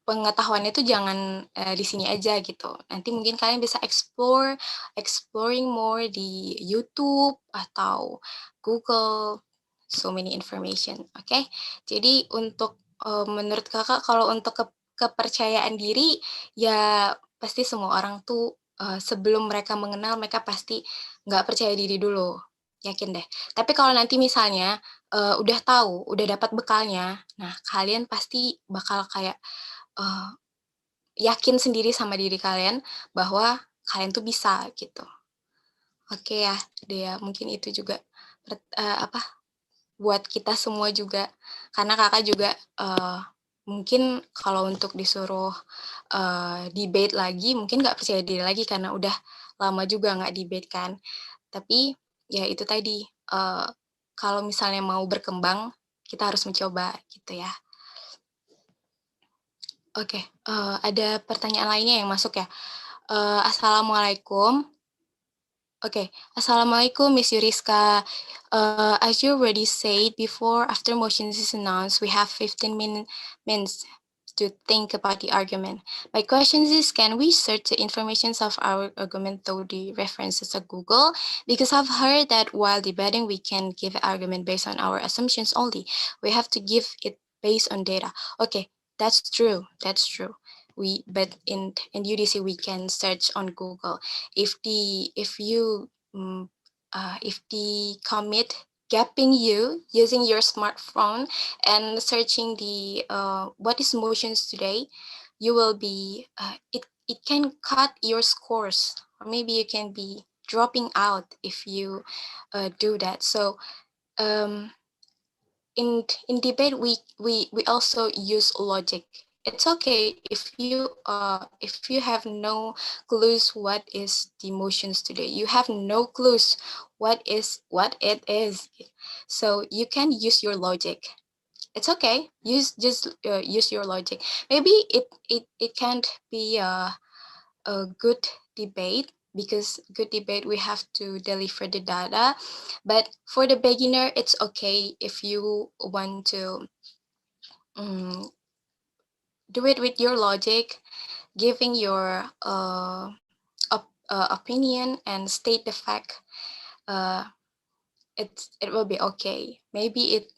S7: pengetahuannya itu jangan di sini aja gitu. Nanti mungkin kalian bisa exploring more di YouTube atau Google, so many information. Oke. Jadi untuk menurut kakak kalau untuk kepercayaan diri ya pasti semua orang tuh sebelum mereka mengenal mereka pasti nggak percaya diri dulu, yakin deh. Tapi kalau nanti misalnya udah tahu, udah dapat bekalnya, nah kalian pasti bakal kayak yakin sendiri sama diri kalian bahwa kalian tuh bisa gitu. Oke ya, Dea, mungkin itu juga buat kita semua juga, karena kakak juga mungkin kalau untuk disuruh debate lagi, mungkin nggak percaya diri lagi karena udah lama juga nggak debate kan. Tapi ya itu tadi, kalau misalnya mau berkembang, kita harus mencoba gitu ya. Oke, ada pertanyaan lainnya yang masuk ya. Assalamualaikum. Okay, Assalamualaikum, Miss Yuriska. As you already said before, after motions is announced, we have 15 minutes to think about the argument. My question is, can we search the information of our argument through the references of Google? Because I've heard that while debating, we can give an argument based on our assumptions only. We have to give it based on data. Okay, that's true. That's true. But in UDC we can search on Google. If the commit gapping you using your smartphone and searching the what is motions today, you will be it can cut your scores, or maybe you can be dropping out if you do that. So in debate we also use logic. It's okay if you have no clues what is the emotions today. You have no clues what it is. So you can use your logic. It's okay. Use your logic. Maybe it can't be a good debate, because good debate we have to deliver the data, but for the beginner it's okay if you want to do it with your logic, giving your opinion and state the fact. It will be okay. Maybe it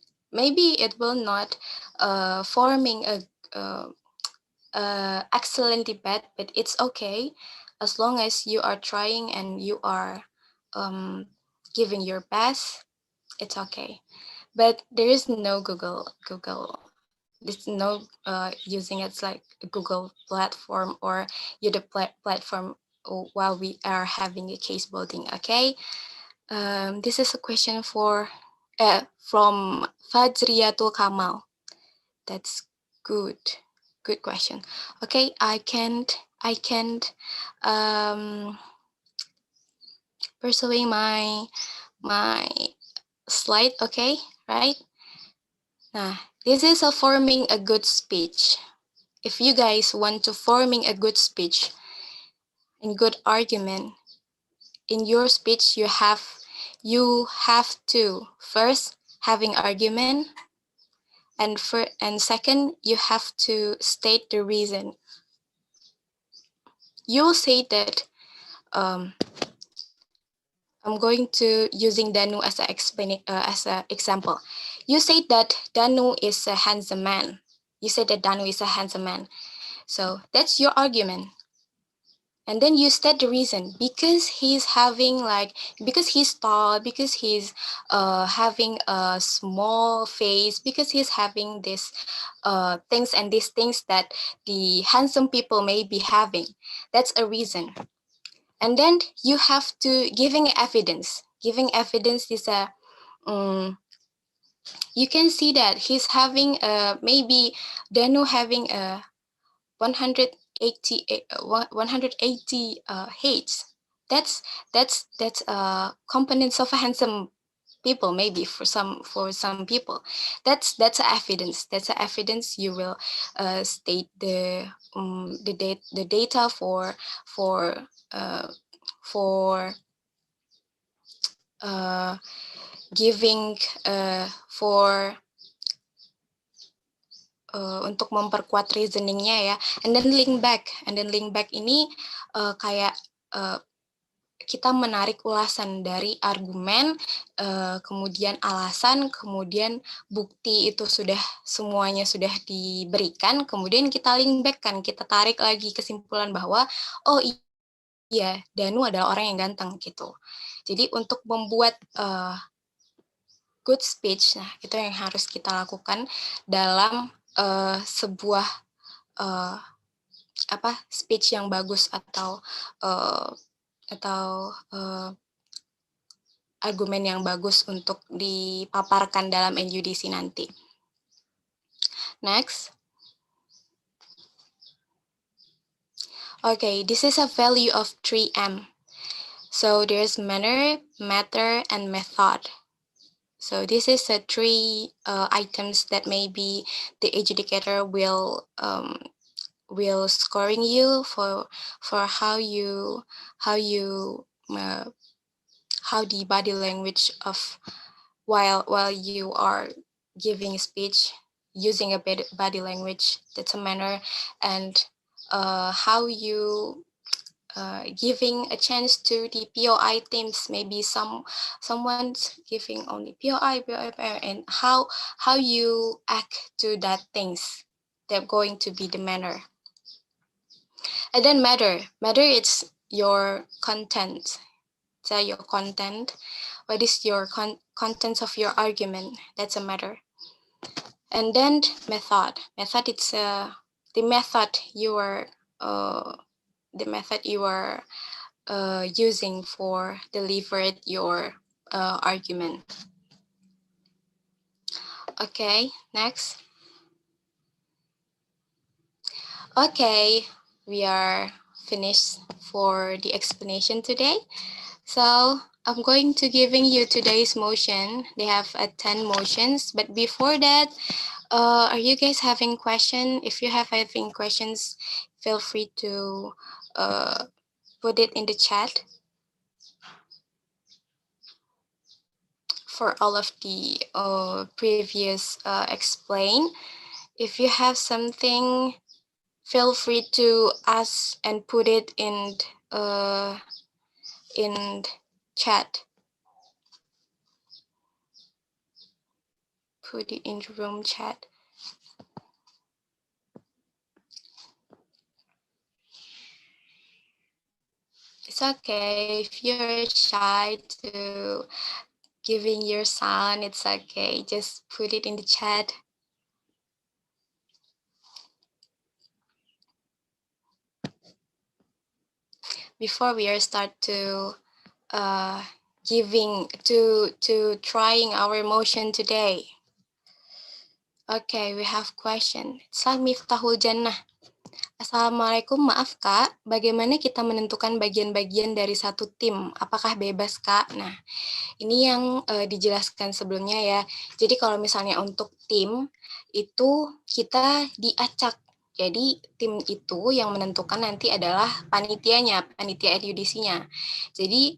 S7: will not forming a excellent debate, but it's okay as long as you are trying and you are giving your best. It's okay. But there is no Google. There's no using it's like a Google platform or YouTube platform while we are having a case building. Okay. This is a question from Fajriatul Kamal. That's good. Good question. Okay, I can't pursuing my slide. Okay, right? Nah, this is a forming a good speech. If you guys want to forming a good speech and good argument, in your speech you have to first having argument, and second you have to state the reason. You'll say that I'm going to using Danu as an example. You say that Danu is a handsome man. You say that Danu is a handsome man. So that's your argument. And then you state the reason, because he's tall, because he's having a small face, because he's having this things and these things that the handsome people may be having. That's a reason. And then you have to giving evidence. Giving evidence is you can see that he's having maybe Danu having a 180 heights. That's components of a handsome people, maybe for some people. That's evidence. That's evidence. You will state the data for giving for untuk memperkuat reasoningnya ya, and then link back ini kayak kita menarik ulasan dari argumen, kemudian alasan, kemudian bukti itu semuanya sudah diberikan, kemudian kita link back kan, kita tarik lagi kesimpulan bahwa oh iya Danu adalah orang yang ganteng gitu. Jadi untuk membuat good speech, nah itu yang harus kita lakukan dalam sebuah speech yang bagus atau argumen yang bagus untuk dipaparkan dalam NUDC nanti. Next, Okay, this is a value of 3M. So there's manner, matter, and method. So this is the three items that maybe the educator will scoring you for how the body language of while you are giving speech using a body language, that's a manner, and how you giving a chance to the POI teams, maybe someone's giving only POI, and how you act to that things, they're going to be the manner. And then matter it's your content. So your content, what is your contents of your argument, that's a matter. And then method it's the method you are using for deliver your argument. Okay, next. Okay, we are finished for the explanation today. So I'm going to giving you today's motion. They have 10 motions, but before that, are you guys having question? If you have having questions, feel free to put it in the chat. For all of the previous explain, if you have something, feel free to ask and put it in chat. Put it in the room chat. It's okay if you're shy to giving your sound, it's okay. Just put it in the chat. Before we are start to trying our emotion today. Okay, we have question. Islam Miftahul Jannah. Assalamualaikum, maaf Kak, bagaimana kita menentukan bagian-bagian dari satu tim? Apakah bebas Kak? Nah, ini yang dijelaskan sebelumnya ya. Jadi kalau misalnya untuk tim, itu kita diacak. Jadi tim itu yang menentukan nanti adalah panitianya, panitia edudisinya. Jadi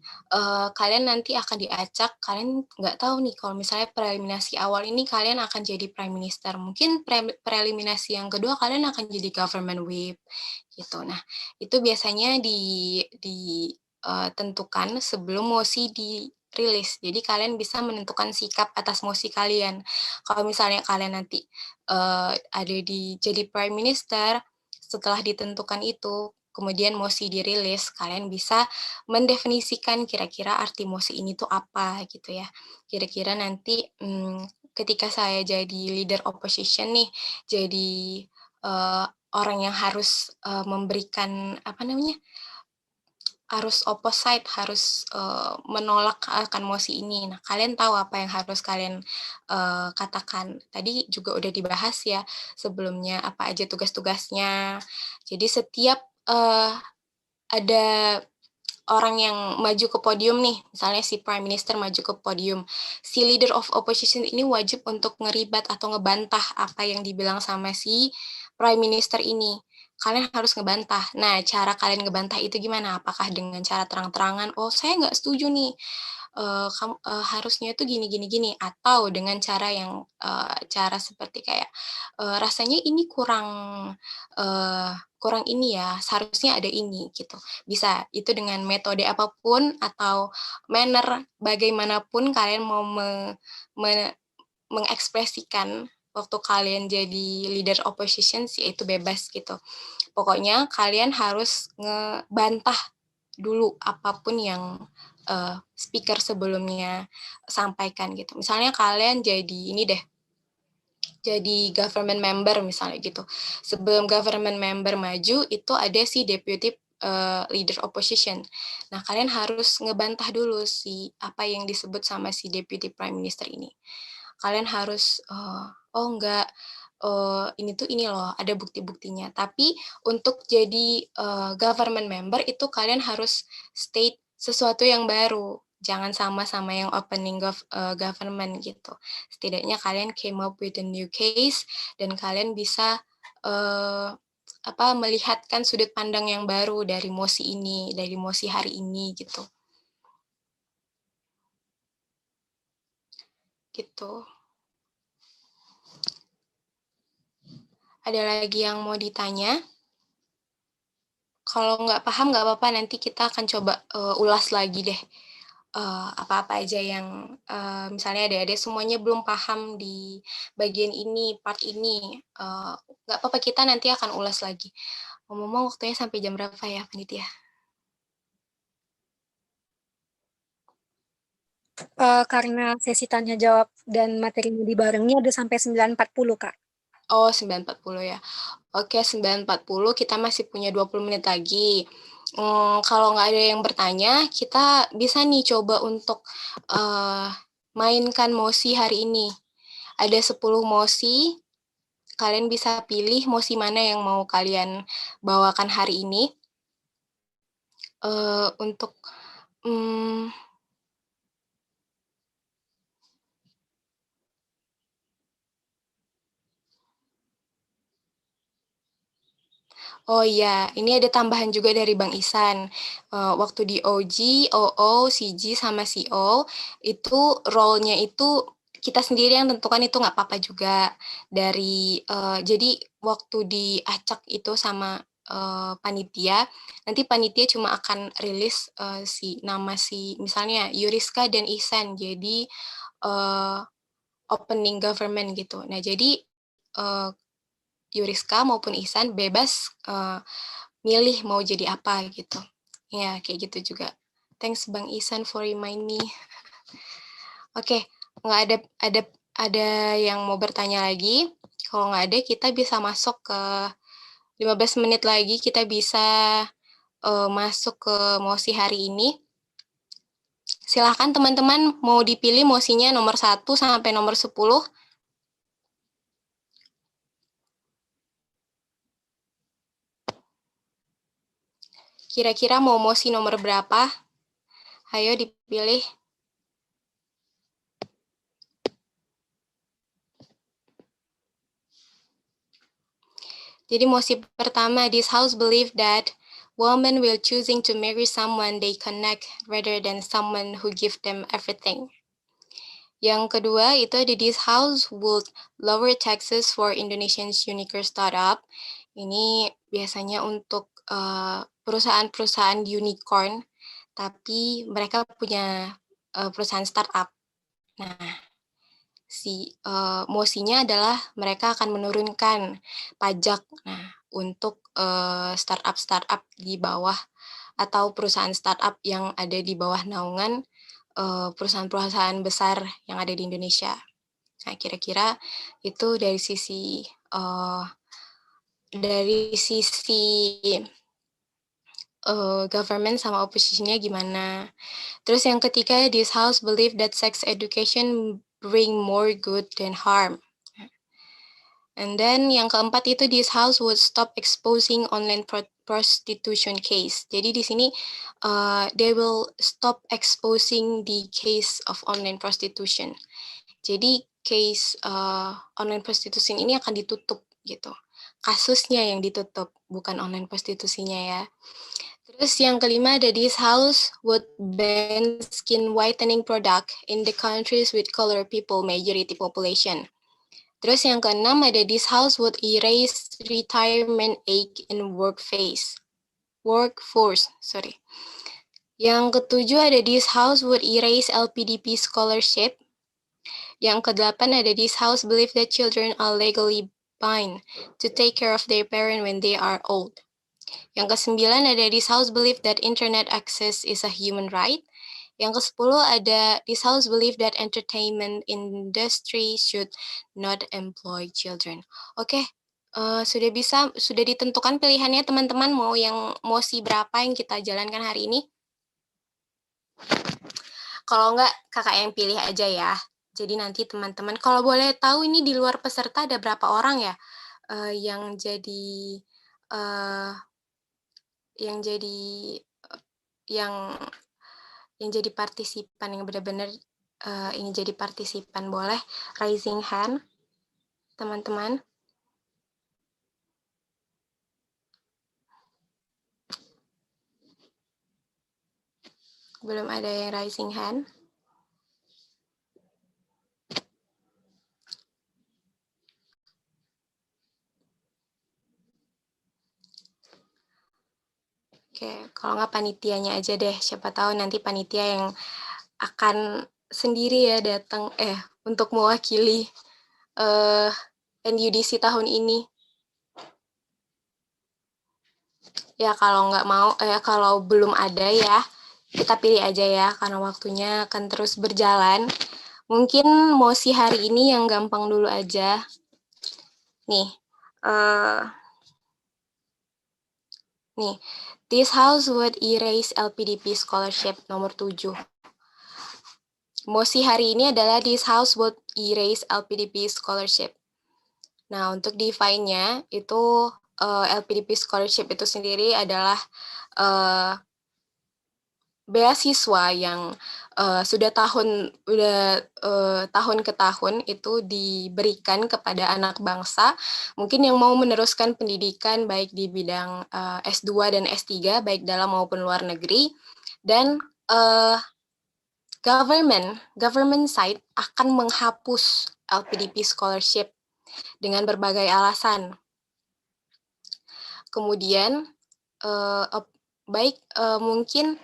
S7: kalian nanti akan diacak, kalian nggak tahu nih kalau misalnya preeliminasi awal ini kalian akan jadi prime minister. Mungkin preeliminasi yang kedua kalian akan jadi government whip gitu. Nah, itu biasanya ditentukan sebelum mosi dirilis. Jadi kalian bisa menentukan sikap atas mosi kalian. Kalau misalnya kalian nanti ada jadi prime minister, setelah ditentukan itu, kemudian mosi dirilis, kalian bisa mendefinisikan kira-kira arti mosi ini tuh apa gitu ya. Kira-kira nanti ketika saya jadi leader opposition nih, jadi orang yang harus memberikan harus opposite, harus menolak akan mosi ini. Nah, kalian tahu apa yang harus kalian katakan. Tadi juga udah dibahas ya sebelumnya apa aja tugas-tugasnya. Jadi setiap ada orang yang maju ke podium nih, misalnya si Prime Minister maju ke podium, si Leader of Opposition ini wajib untuk ngeribat atau ngebantah apa yang dibilang sama si Prime Minister ini. Kalian harus ngebantah. Nah, cara kalian ngebantah itu gimana? Apakah dengan cara terang-terangan, oh saya nggak setuju nih, harusnya itu gini, atau dengan cara yang cara seperti kayak rasanya ini kurang ini ya, seharusnya ada ini gitu. Bisa itu dengan metode apapun atau manner bagaimanapun kalian mau mengekspresikan waktu kalian jadi leader opposition sih, itu bebas gitu. Pokoknya kalian harus ngebantah dulu apapun yang speaker sebelumnya sampaikan gitu. Misalnya kalian jadi ini deh, jadi government member misalnya gitu. Sebelum government member maju, itu ada si deputy leader opposition. Nah, kalian harus ngebantah dulu si apa yang disebut sama si deputy prime minister ini. Kalian harus, oh enggak, ini tuh ini loh, ada bukti-buktinya. Tapi untuk jadi government member itu kalian harus state sesuatu yang baru. Jangan sama-sama yang opening government gitu. Setidaknya kalian came up with a new case dan kalian bisa melihatkan sudut pandang yang baru dari mosi ini, dari mosi hari ini gitu. Gitu. Ada lagi yang mau ditanya? Kalau nggak paham nggak apa-apa, nanti kita akan coba ulas lagi deh. Apa-apa aja yang misalnya adik-adik semuanya belum paham di bagian ini, part ini. Nggak apa-apa, kita nanti akan ulas lagi. Ngomong-ngomong waktunya sampai jam berapa ya, Panitia?
S8: Karena sesi tanya jawab dan materinya dibarengi ada sampai 9.40, Kak.
S7: Oh, 9.40 ya. Oke, 9.40 kita masih punya 20 menit lagi. Kalau nggak ada yang bertanya, kita bisa nih coba untuk mainkan mosi hari ini. Ada 10 mosi, kalian bisa pilih mosi mana yang mau kalian bawakan hari ini. Untuk oh iya, ini ada tambahan juga dari Bang Isan. Waktu di OG, OO, CG, sama CO, itu role-nya itu kita sendiri yang tentukan, itu nggak apa-apa juga. Jadi waktu diacak itu sama panitia, nanti panitia cuma akan rilis nama misalnya Yuriska dan Ihsan, jadi opening government gitu. Nah, jadi Yuriska maupun Ihsan bebas milih mau jadi apa gitu. Ya, kayak gitu juga. Thanks Bang Ihsan for remind me. Oke, nggak ada yang mau bertanya lagi. Kalau nggak ada, kita bisa masuk ke 15 menit lagi, kita bisa masuk ke mosi hari ini. Silahkan teman-teman, mau dipilih mosinya nomor 1 sampai nomor 10. Kira-kira mau mosi nomor berapa? Ayo dipilih. Jadi mosi pertama, this house believe that women will choosing to marry someone they connect rather than someone who give them everything. Yang kedua itu ada this house would lower taxes for Indonesian's unicorn startup. Ini biasanya untuk perusahaan-perusahaan unicorn, tapi mereka punya perusahaan startup. Nah, mosinya adalah mereka akan menurunkan pajak untuk startup di bawah atau perusahaan startup yang ada di bawah naungan perusahaan-perusahaan besar yang ada di Indonesia. Nah, kira-kira itu dari sisi government sama oppositionnya gimana. Terus yang ketiga, this house believe that sex education bring more good than harm. And then yang keempat itu, this house would stop exposing online prostitution case. Jadi di sini they will stop exposing the case of online prostitution. Jadi case online prostitution ini akan ditutup gitu. Kasusnya yang ditutup, bukan online prostitusinya ya. Terus yang kelima ada, this house would ban skin whitening product in the countries with color people majority population. Terus yang keenam ada, this house would erase retirement age in workforce. Yang ketujuh ada, this house would erase LPDP scholarship. Yang kedelapan ada, this house believe that children are legally bound to take care of their parent when they are old. Yang kesembilan ada, this house believe that internet access is a human right. Yang ke-10 ada, this house believe that entertainment industry should not employ children. Oke, sudah ditentukan pilihannya teman-teman, mau yang mosi berapa yang kita jalankan hari ini? Kalau enggak, kakak yang pilih aja ya. Jadi nanti teman-teman, kalau boleh tahu ini di luar peserta ada berapa orang ya yang jadi yang jadi partisipan yang benar-benar ingin jadi partisipan, boleh raising hand, teman-teman. Belum ada yang raising hand. Oke, kalau nggak panitianya aja deh. Siapa tahu nanti panitia yang akan sendiri ya datang untuk mewakili NUDC tahun ini. Ya kalau nggak mau, kalau belum ada ya, kita pilih aja ya, karena waktunya akan terus berjalan. Mungkin mosi hari ini yang gampang dulu aja. Nih, this house would erase LPDP scholarship nomor 7. Mosi hari ini adalah this house would erase LPDP scholarship. Nah, untuk define-nya itu LPDP scholarship itu sendiri adalah beasiswa yang sudah tahun ke tahun itu diberikan kepada anak bangsa, mungkin yang mau meneruskan pendidikan baik di bidang S2 dan S3, baik dalam maupun luar negeri, dan government side akan menghapus LPDP scholarship dengan berbagai alasan. Kemudian, mungkin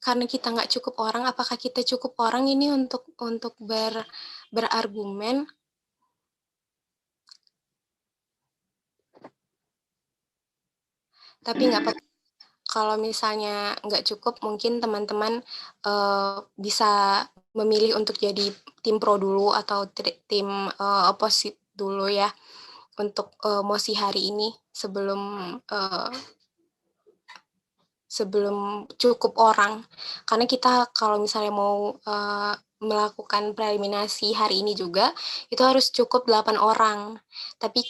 S7: karena kita nggak cukup orang, apakah kita cukup orang ini untuk berargumen? Tapi nggak apa-apa. Kalau misalnya nggak cukup, mungkin teman-teman bisa memilih untuk jadi tim pro dulu atau tim oposit dulu ya untuk mosi hari ini sebelum cukup orang. Karena kita kalau misalnya mau melakukan preliminasi hari ini juga, itu harus cukup 8 orang. Tapi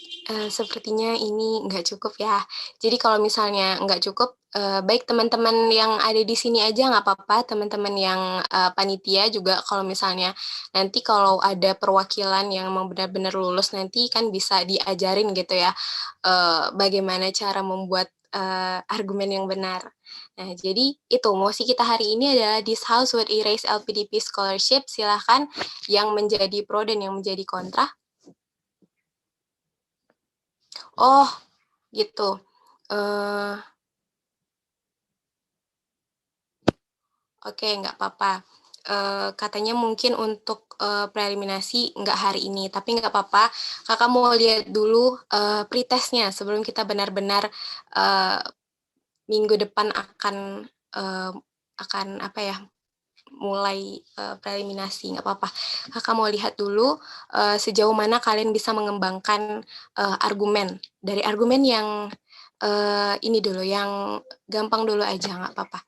S7: sepertinya ini nggak cukup ya. Jadi kalau misalnya nggak cukup, baik teman-teman yang ada di sini aja nggak apa-apa, teman-teman yang panitia juga kalau misalnya nanti kalau ada perwakilan yang mau benar-benar lulus nanti kan bisa diajarin gitu ya, bagaimana cara membuat argumen yang benar. Nah, jadi itu mosi kita hari ini adalah this house would erase LPDP scholarship. Silahkan yang menjadi pro dan yang menjadi kontra. Oh, gitu. Oke, nggak apa-apa. Katanya mungkin untuk preliminasi nggak hari ini, tapi nggak apa-apa. Kakak mau lihat dulu pretestnya sebelum kita benar-benar minggu depan akan apa ya, mulai preliminasi, nggak apa-apa. Kakak mau lihat dulu sejauh mana kalian bisa mengembangkan argumen. Dari argumen yang ini dulu, yang gampang dulu aja, nggak apa-apa.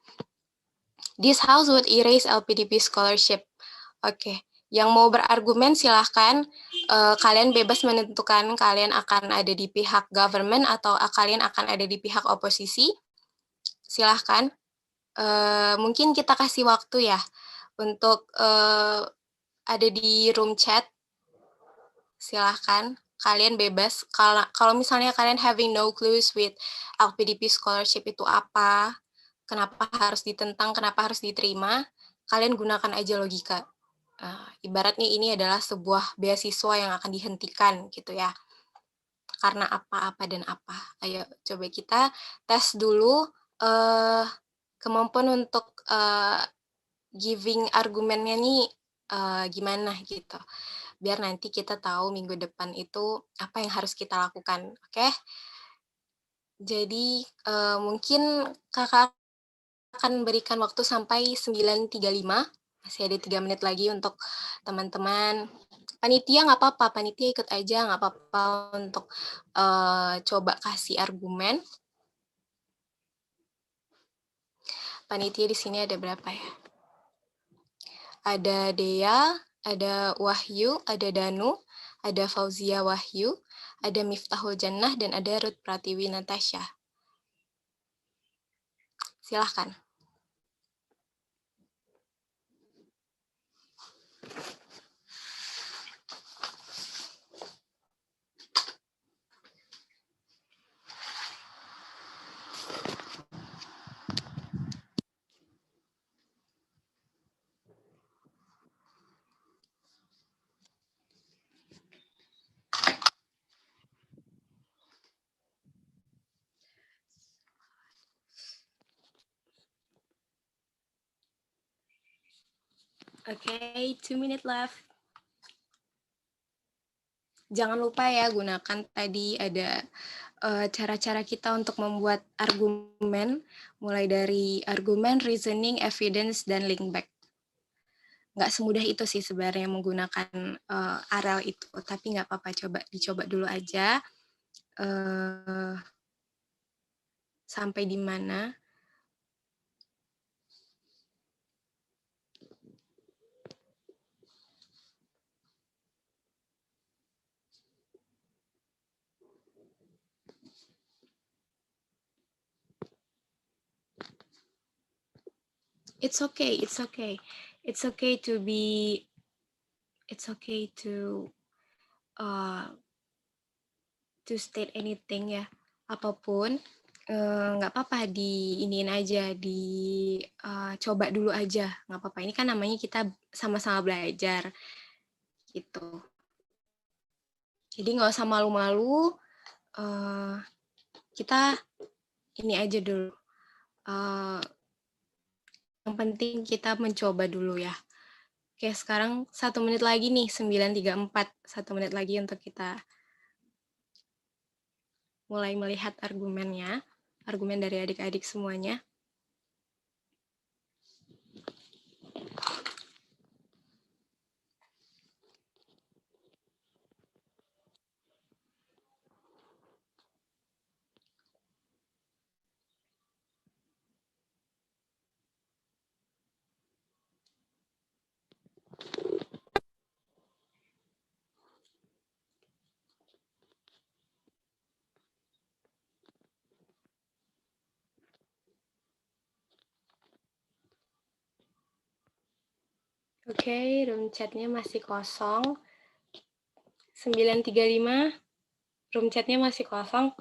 S7: This house would erase LPDP scholarship. Oke. Yang mau berargumen silahkan, kalian bebas menentukan kalian akan ada di pihak government atau kalian akan ada di pihak oposisi. Silahkan. Mungkin kita kasih waktu ya untuk ada di room chat. Silahkan, kalian bebas. Kalau misalnya kalian having no clues with LPDP scholarship itu apa, kenapa harus ditentang, kenapa harus diterima, kalian gunakan aja logika. Ibaratnya ini adalah sebuah beasiswa yang akan dihentikan gitu ya. Karena apa dan apa. Ayo coba kita tes dulu kemampuan untuk giving argumennya nih gimana gitu. Biar nanti kita tahu minggu depan itu apa yang harus kita lakukan. Oke? Jadi mungkin kakak akan berikan waktu sampai 9.35. Masih ada 3 menit lagi untuk teman-teman. Panitia nggak apa-apa, panitia ikut aja, nggak apa-apa untuk coba kasih argumen. Panitia di sini ada berapa ya? Ada Dea, ada Wahyu, ada Danu, ada Fauzia Wahyu, ada Miftahul Jannah, dan ada Ruth Pratiwi Natasha. Silahkan. Oke, 2 minutes left. Jangan lupa ya, gunakan tadi ada cara-cara kita untuk membuat argumen, mulai dari argumen, reasoning, evidence, dan link back. Nggak semudah itu sih sebenarnya menggunakan RL itu, tapi nggak apa-apa, dicoba dulu aja sampai di mana. It's okay to be, it's okay to state anything ya, apapun, nggak apa-apa diiniin aja, coba dulu aja, nggak apa-apa. Ini kan namanya kita sama-sama belajar, gitu. Jadi nggak usah malu-malu, kita ini aja dulu. Yang penting kita mencoba dulu ya. Oke, sekarang 1 menit lagi nih, 9.34. 1 menit lagi untuk kita mulai melihat argumennya, argumen dari adik-adik semuanya. Oke, room chat-nya masih kosong. 9.35, room chat-nya masih kosong.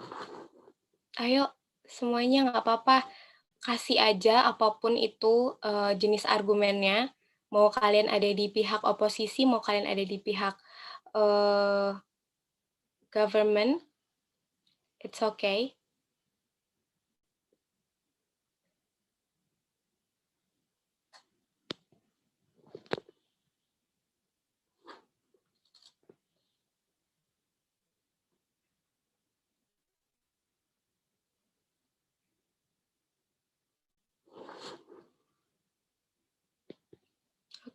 S7: Ayo, semuanya nggak apa-apa. Kasih aja apapun itu jenis argumennya. Mau kalian ada di pihak oposisi, mau kalian ada di pihak government, it's okay.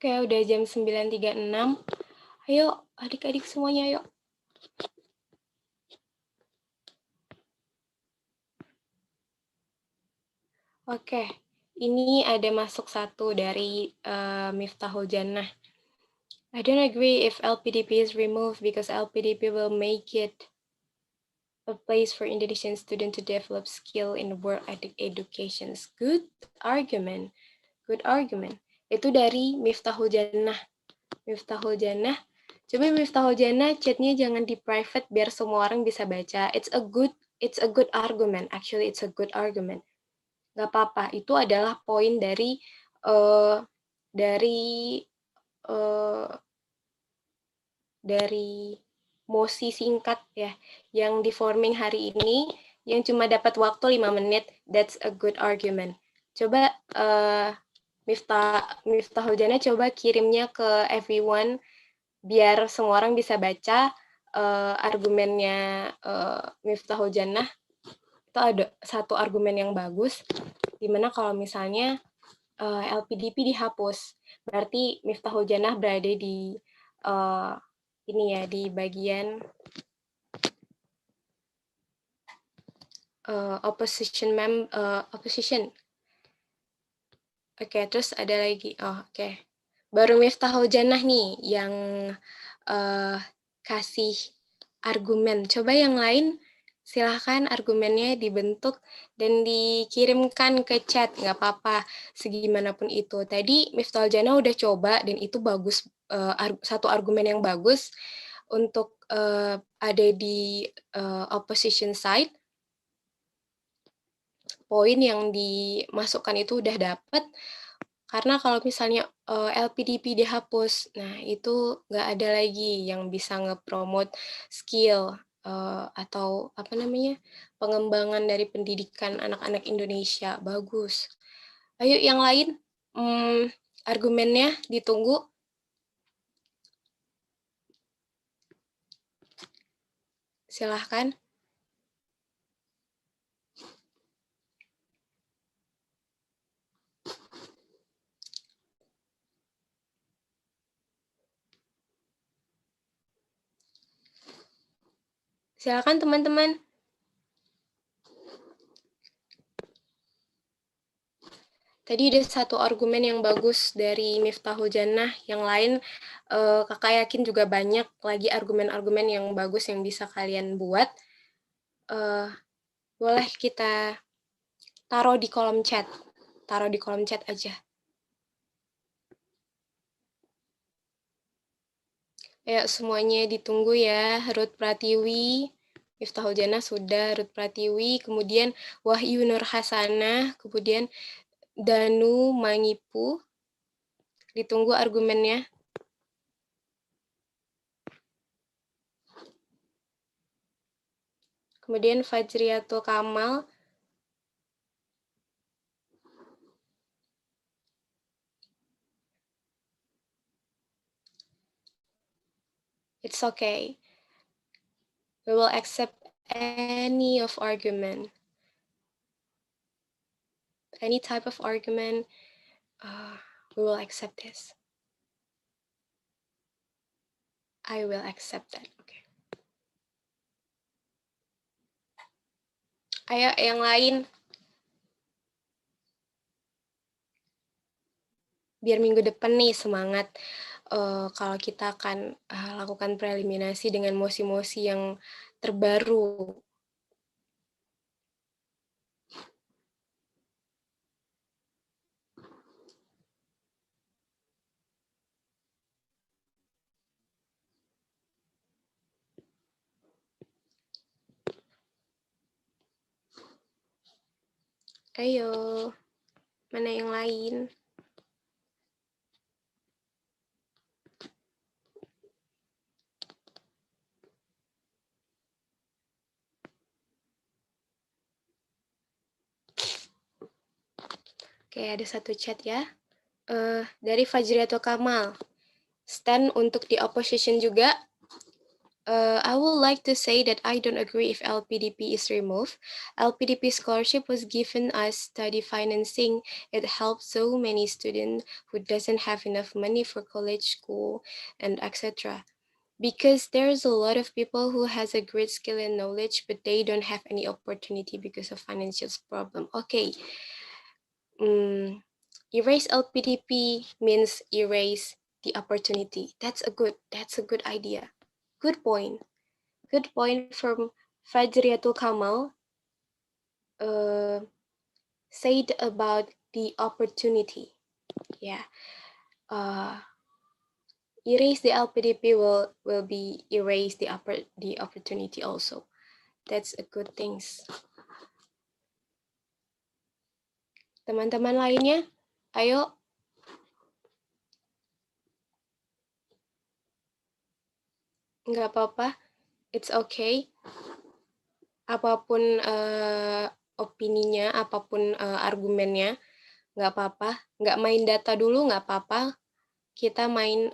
S7: Oke, udah jam 9.36. Ayo, adik-adik semuanya, ayo. Oke, ini ada masuk satu dari Miftahul Jannah. I don't agree if LPDP is removed because LPDP will make it a place for Indonesian students to develop skill in world education. Good argument. Good argument. Itu dari Miftahul Jannah. Miftahul Jannah. Coba Miftahul Jannah chatnya jangan di private biar semua orang bisa baca. It's a good argument. Actually, it's a good argument. Gak apa-apa. Itu adalah poin dari mosi singkat ya yang di forming hari ini yang cuma dapat waktu 5 menit. That's a good argument. Coba Miftahul Jannah coba kirimnya ke everyone biar semua orang bisa baca argumennya Miftahul Jannah. Itu ada satu argumen yang bagus dimana kalau misalnya LPDP dihapus berarti Miftahul Jannah berada di ini ya, di bagian opposition. Oke, terus ada lagi. Oke. baru Miftahul Jannah nih yang kasih argumen. Coba yang lain silahkan argumennya dibentuk dan dikirimkan ke chat, nggak apa-apa, segimanapun itu. Tadi Miftahul Jannah udah coba dan itu bagus, satu argumen yang bagus untuk ada di opposition side. Poin yang dimasukkan itu udah dapat. Karena kalau misalnya LPDP dihapus, nah itu nggak ada lagi yang bisa nge-promote skill atau apa namanya, pengembangan dari pendidikan anak-anak Indonesia. Bagus. Ayo yang lain, argumennya ditunggu. Silahkan. Silakan teman-teman. Tadi ada satu argumen yang bagus dari Miftahul Jannah, yang lain kakak yakin juga banyak lagi argumen-argumen yang bagus yang bisa kalian buat. Boleh kita taruh di kolom chat. Taruh di kolom chat aja. Ya, semuanya ditunggu ya. Ruth Pratiwi, Miftahul Jannah sudah, Ruth Pratiwi, kemudian Wahyu Nur Hasanah, kemudian Danu Mangipu. Ditunggu argumennya. Kemudian Fajriatul Kamal. It's okay. We will accept any of argument. Any type of argument, we will accept this. I will accept that. Okay. Ayo yang lain. Biar minggu depan nih semangat kalau kita akan lakukan preeliminasi dengan mosi-mosi yang terbaru. Ayo, mana yang lain? Oke, ada satu chat ya. Dari Fajriatul Kamal. Stand untuk di opposition juga. I would like to say that I don't agree if LPDP is removed. LPDP scholarship was given as study financing. It helps so many students who doesn't have enough money for college, school, and etc. Because there's a lot of people who has a great skill and knowledge, but they don't have any opportunity because of financial problem. Okay. Erase LPDP means erase the opportunity. That's a good idea. Good point. Good point from Fajriatul Kamal. Said about the opportunity. Yeah. Erase the LPDP will be erase the opportunity also. That's a good things. Teman-teman lainnya, ayo. Nggak apa-apa. It's okay. Apapun opininya, apapun argumennya, nggak apa-apa. Nggak main data dulu, nggak apa-apa. Kita main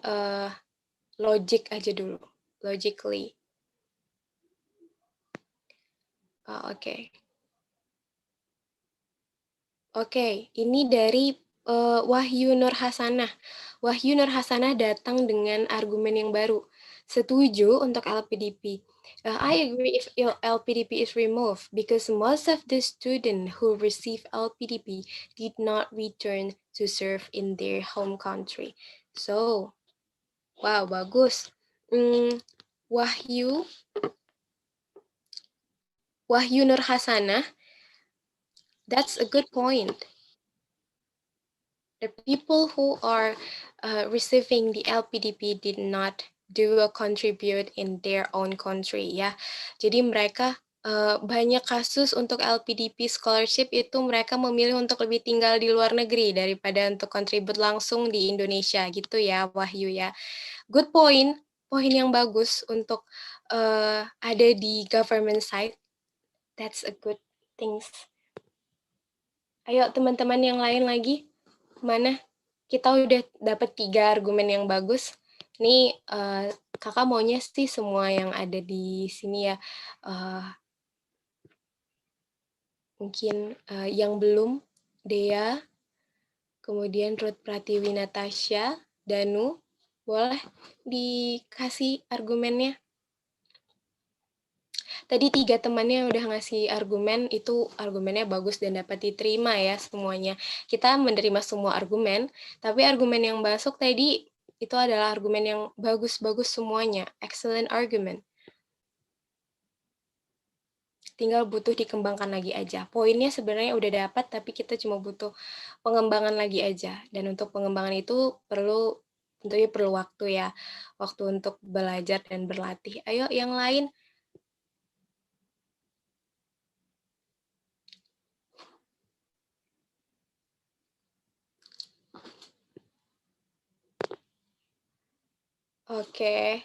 S7: logic aja dulu. Logically. Oke. Oke, ini dari Wahyu Nur Hasanah. Wahyu Nur Hasanah datang dengan argumen yang baru. Setuju untuk LPDP. I agree if LPDP is removed because most of the students who receive LPDP did not return to serve in their home country. So, wow, bagus. Wahyu Nur Hasanah, that's a good point. The people who are receiving the LPDP did not do a contribute in their own country ya. Jadi mereka banyak kasus untuk LPDP scholarship itu mereka memilih untuk lebih tinggal di luar negeri daripada untuk kontribut langsung di Indonesia gitu ya, Wahyu ya. Good point, poin yang bagus untuk ada di government side. That's a good things. Ayo teman-teman yang lain lagi, mana? Kita udah dapat 3 argumen yang bagus. Nih kakak maunya sih semua yang ada di sini ya. Mungkin yang belum, Dea, kemudian Ruth Pratiwi Natasha, Danu, boleh dikasih argumennya. Tadi 3 temannya yang udah ngasih argumen, itu argumennya bagus dan dapat diterima ya semuanya. Kita menerima semua argumen, tapi argumen yang masuk tadi itu adalah argumen yang bagus-bagus semuanya. Excellent argument. Tinggal butuh dikembangkan lagi aja. Poinnya sebenarnya udah dapat, tapi kita cuma butuh pengembangan lagi aja. Dan untuk pengembangan itu tentunya perlu waktu ya. Waktu untuk belajar dan berlatih. Ayo yang lain. Oke,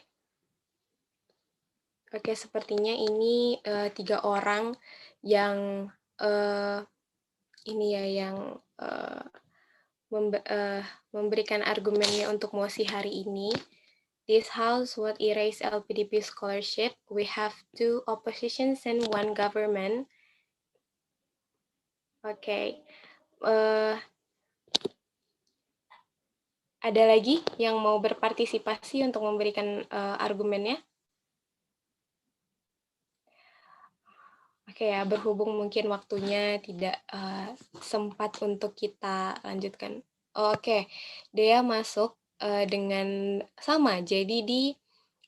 S7: sepertinya ini 3 orang yang ini ya yang memberikan argumennya untuk mosi hari ini. This house would erase LPDP scholarship. We have 2 oppositions and 1 government. Oke. Ada lagi yang mau berpartisipasi untuk memberikan argumennya? Oke ya, berhubung mungkin waktunya tidak sempat untuk kita lanjutkan. Oke, Dea masuk dengan sama, jadi di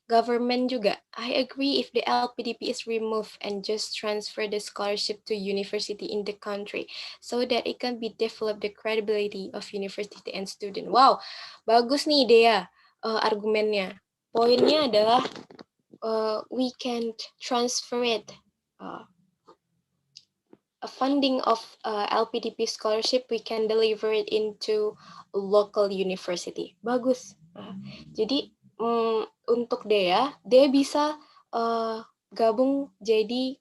S7: government juga. I agree if the LPDP is removed and just transfer the scholarship to university in the country so that it can be develop the credibility of university and student. Wow, bagus nih Dea argumennya. Poinnya adalah we can transfer it. A funding of LPDP scholarship, we can deliver it into a local university. Bagus. Jadi untuk Dea bisa gabung jadi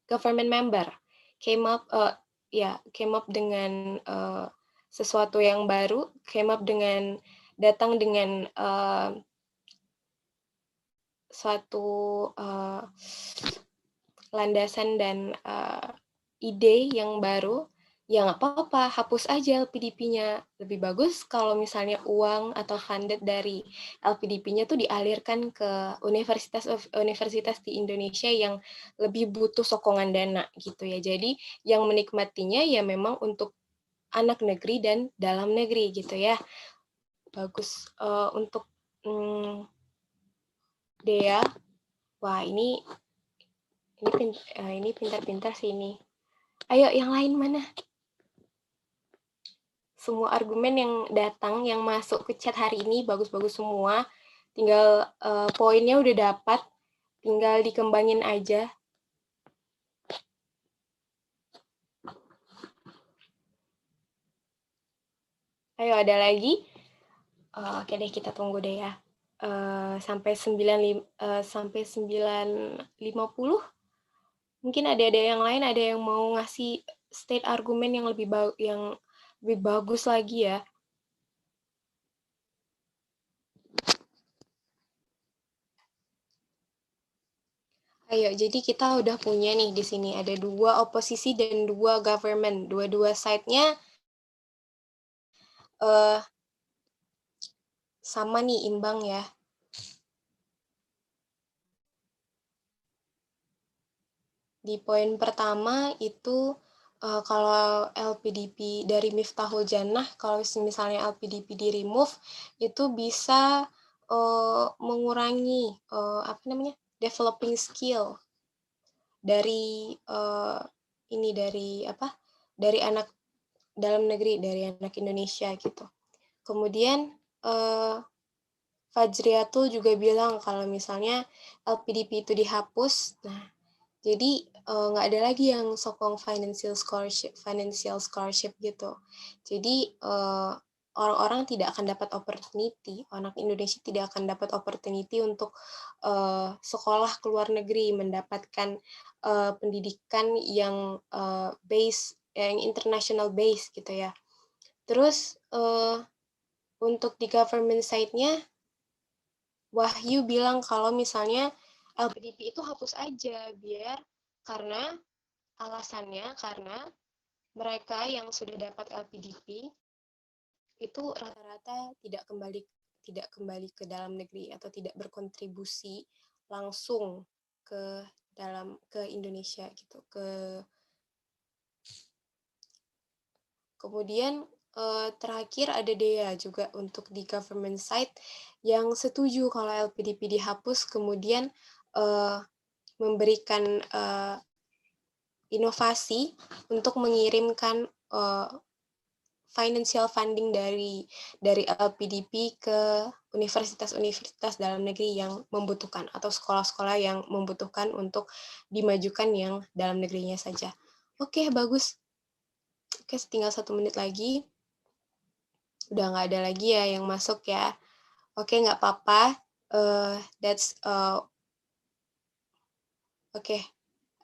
S7: government member. Came up dengan sesuatu yang baru, datang dengan suatu landasan dan ide yang baru, ya nggak apa-apa, hapus aja LPDP-nya. Lebih bagus kalau misalnya uang atau funded dari LPDP-nya tuh dialirkan ke universitas di Indonesia yang lebih butuh sokongan dana gitu ya. Jadi yang menikmatinya ya memang untuk anak negeri dan dalam negeri gitu ya. Bagus untuk Dea. Wah, ini pintar-pintar sih ini. Ayo yang lain mana? Semua argumen yang datang, yang masuk ke chat hari ini bagus-bagus semua. Tinggal poinnya udah dapat, tinggal dikembangin aja. Ayo ada lagi? Oke deh, kita tunggu deh ya. Sampai 9.50. Mungkin ada yang lain, ada yang mau ngasih state argumen yang lebih bagus lagi ya. Ayo, jadi kita udah punya nih di sini ada 2 oposisi dan 2 government. Dua-dua side-nya sama nih, imbang ya. Di poin pertama itu kalau LPDP dari Miftahul Jannah, kalau misalnya LPDP di remove, itu bisa mengurangi developing skill dari dari anak dalam negeri, dari anak Indonesia gitu. Kemudian Fajriatul juga bilang kalau misalnya LPDP itu dihapus, nah jadi nggak ada lagi yang sokong financial scholarship gitu. Jadi orang-orang tidak akan dapat opportunity, anak Indonesia tidak akan dapat opportunity untuk sekolah ke luar negeri, mendapatkan pendidikan yang yang international base gitu ya. Terus untuk di government side-nya, Wahyu bilang kalau misalnya LPDP itu hapus aja karena alasannya karena mereka yang sudah dapat LPDP itu rata-rata tidak kembali ke dalam negeri atau tidak berkontribusi langsung ke Indonesia gitu. Kemudian terakhir ada Dea juga untuk di government side yang setuju kalau LPDP dihapus, kemudian memberikan inovasi untuk mengirimkan financial funding dari LPDP ke universitas-universitas dalam negeri yang membutuhkan atau sekolah-sekolah yang membutuhkan untuk dimajukan yang dalam negerinya saja. Oke, bagus. Oke, tinggal 1 menit lagi. Udah nggak ada lagi ya yang masuk ya. Oke, nggak apa-apa. Oke,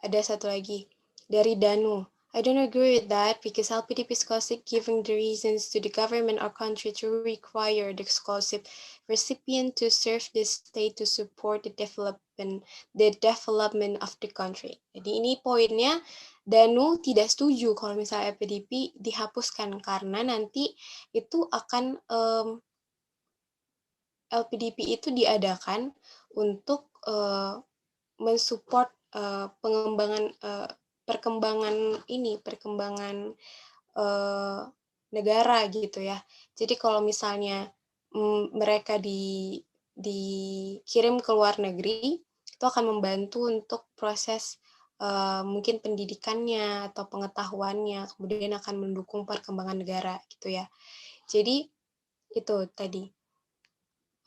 S7: ada satu lagi. Dari Danu. I don't agree with that because LPDP scholarship giving the reasons to the government or country to require the scholarship recipient to serve the state to support the development of the country. Jadi ini poinnya, Danu tidak setuju kalau misalnya LPDP dihapuskan karena nanti itu akan LPDP itu diadakan untuk mensupport perkembangan negara gitu ya. Jadi kalau misalnya mereka dikirim ke luar negeri, itu akan membantu untuk proses mungkin pendidikannya atau pengetahuannya, kemudian akan mendukung perkembangan negara gitu ya. Jadi itu tadi.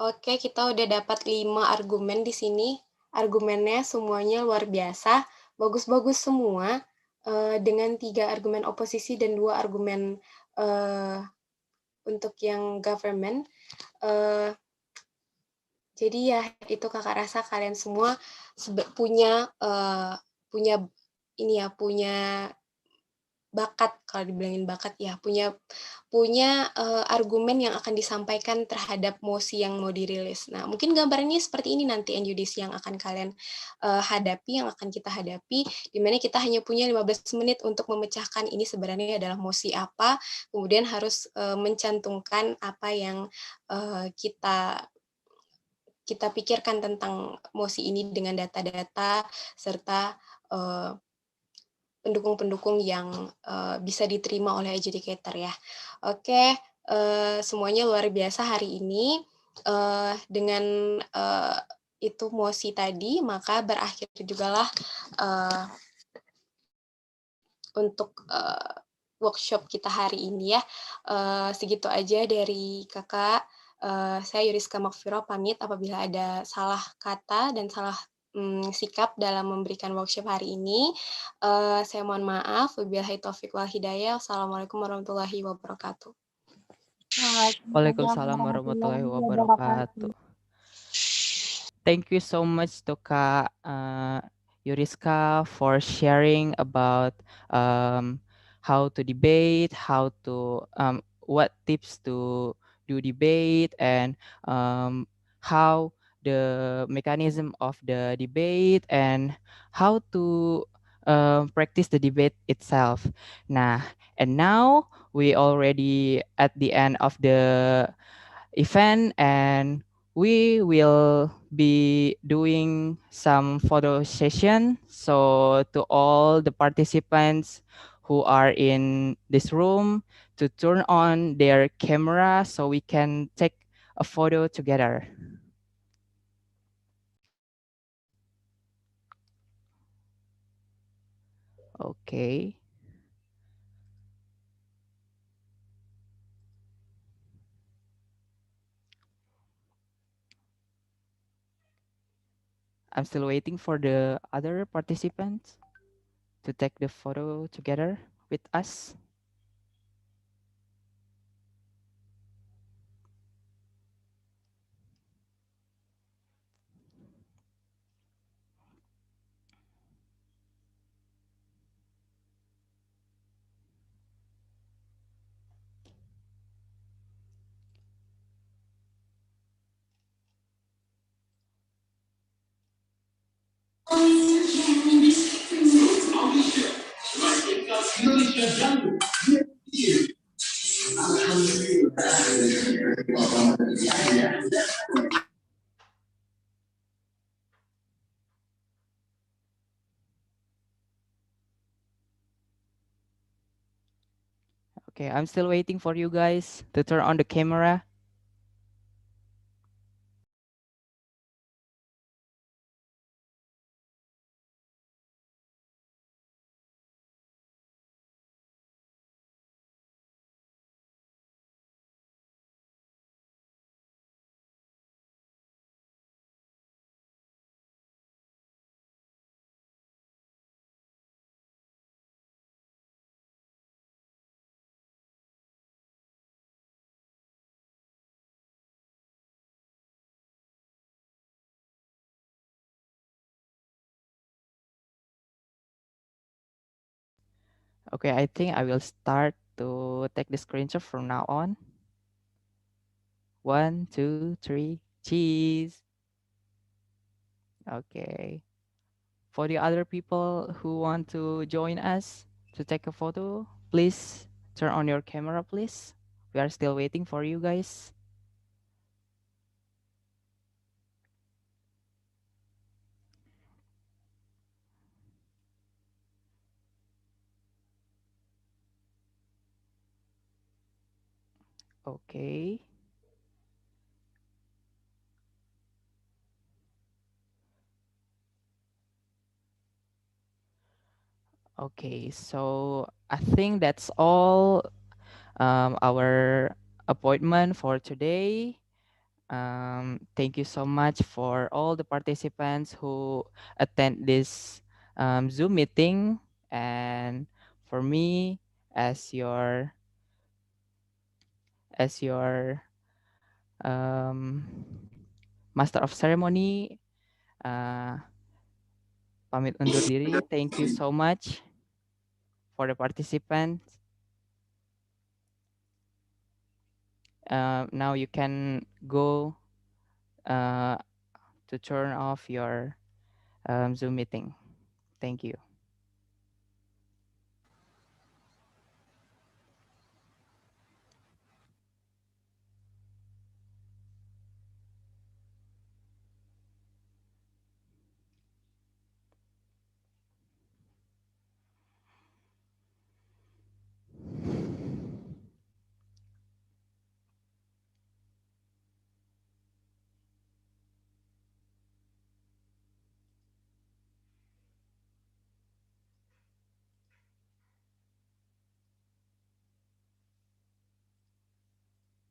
S7: Oke, kita udah dapat 5 argumen di sini. Argumennya semuanya luar biasa, bagus-bagus semua, dengan 3 argumen oposisi dan 2 argumen untuk yang government. Jadi ya itu kakak rasa kalian semua punya bakat, kalau dibilangin bakat ya, punya argumen yang akan disampaikan terhadap mosi yang mau dirilis. Nah, mungkin gambarannya seperti ini nanti NUDC yang akan kalian hadapi, yang akan kita hadapi, di mana kita hanya punya 15 menit untuk memecahkan ini sebenarnya adalah mosi apa, kemudian harus mencantumkan apa yang kita pikirkan tentang mosi ini dengan data-data serta pendukung-pendukung yang bisa diterima oleh adjudicator ya. Oke, semuanya luar biasa hari ini. Dengan itu mosi tadi, maka berakhir jugalah untuk workshop kita hari ini ya. Segitu aja dari kakak. Saya Yuriska Makfiro pamit apabila ada salah kata dan salah sikap dalam memberikan workshop hari ini. Saya mohon maaf. Wabillahi taufiq wal hidayah. Assalamualaikum warahmatullahi wabarakatuh.
S3: Waalaikumsalam warahmatullahi wabarakatuh. Thank you so much to Kak Yuriska for sharing about how to debate, what tips to do debate, and how the mechanism of the debate and how to practice the debate itself. Nah, and now we already at the end of the event, and we will be doing some photo session. So to all the participants who are in this room to turn on their camera so we can take a photo together. Okay. I'm still waiting for the other participants to take the photo together with us. Okay, I'm still waiting for you guys to turn on the camera. Okay, I think I will start to take the screenshot from now on. 1, 2, 3, cheese. Okay. For the other people who want to join us to take a photo, please turn on your camera, please. We are still waiting for you guys. Okay. Okay, so I think that's all our appointment for today. Thank you so much for all the participants who attend this Zoom meeting, and for me as your um, master of ceremony, uh, pamit undur diri. Thank you so much for the participants. Now you can go uh, to turn off your Zoom meeting. Thank you.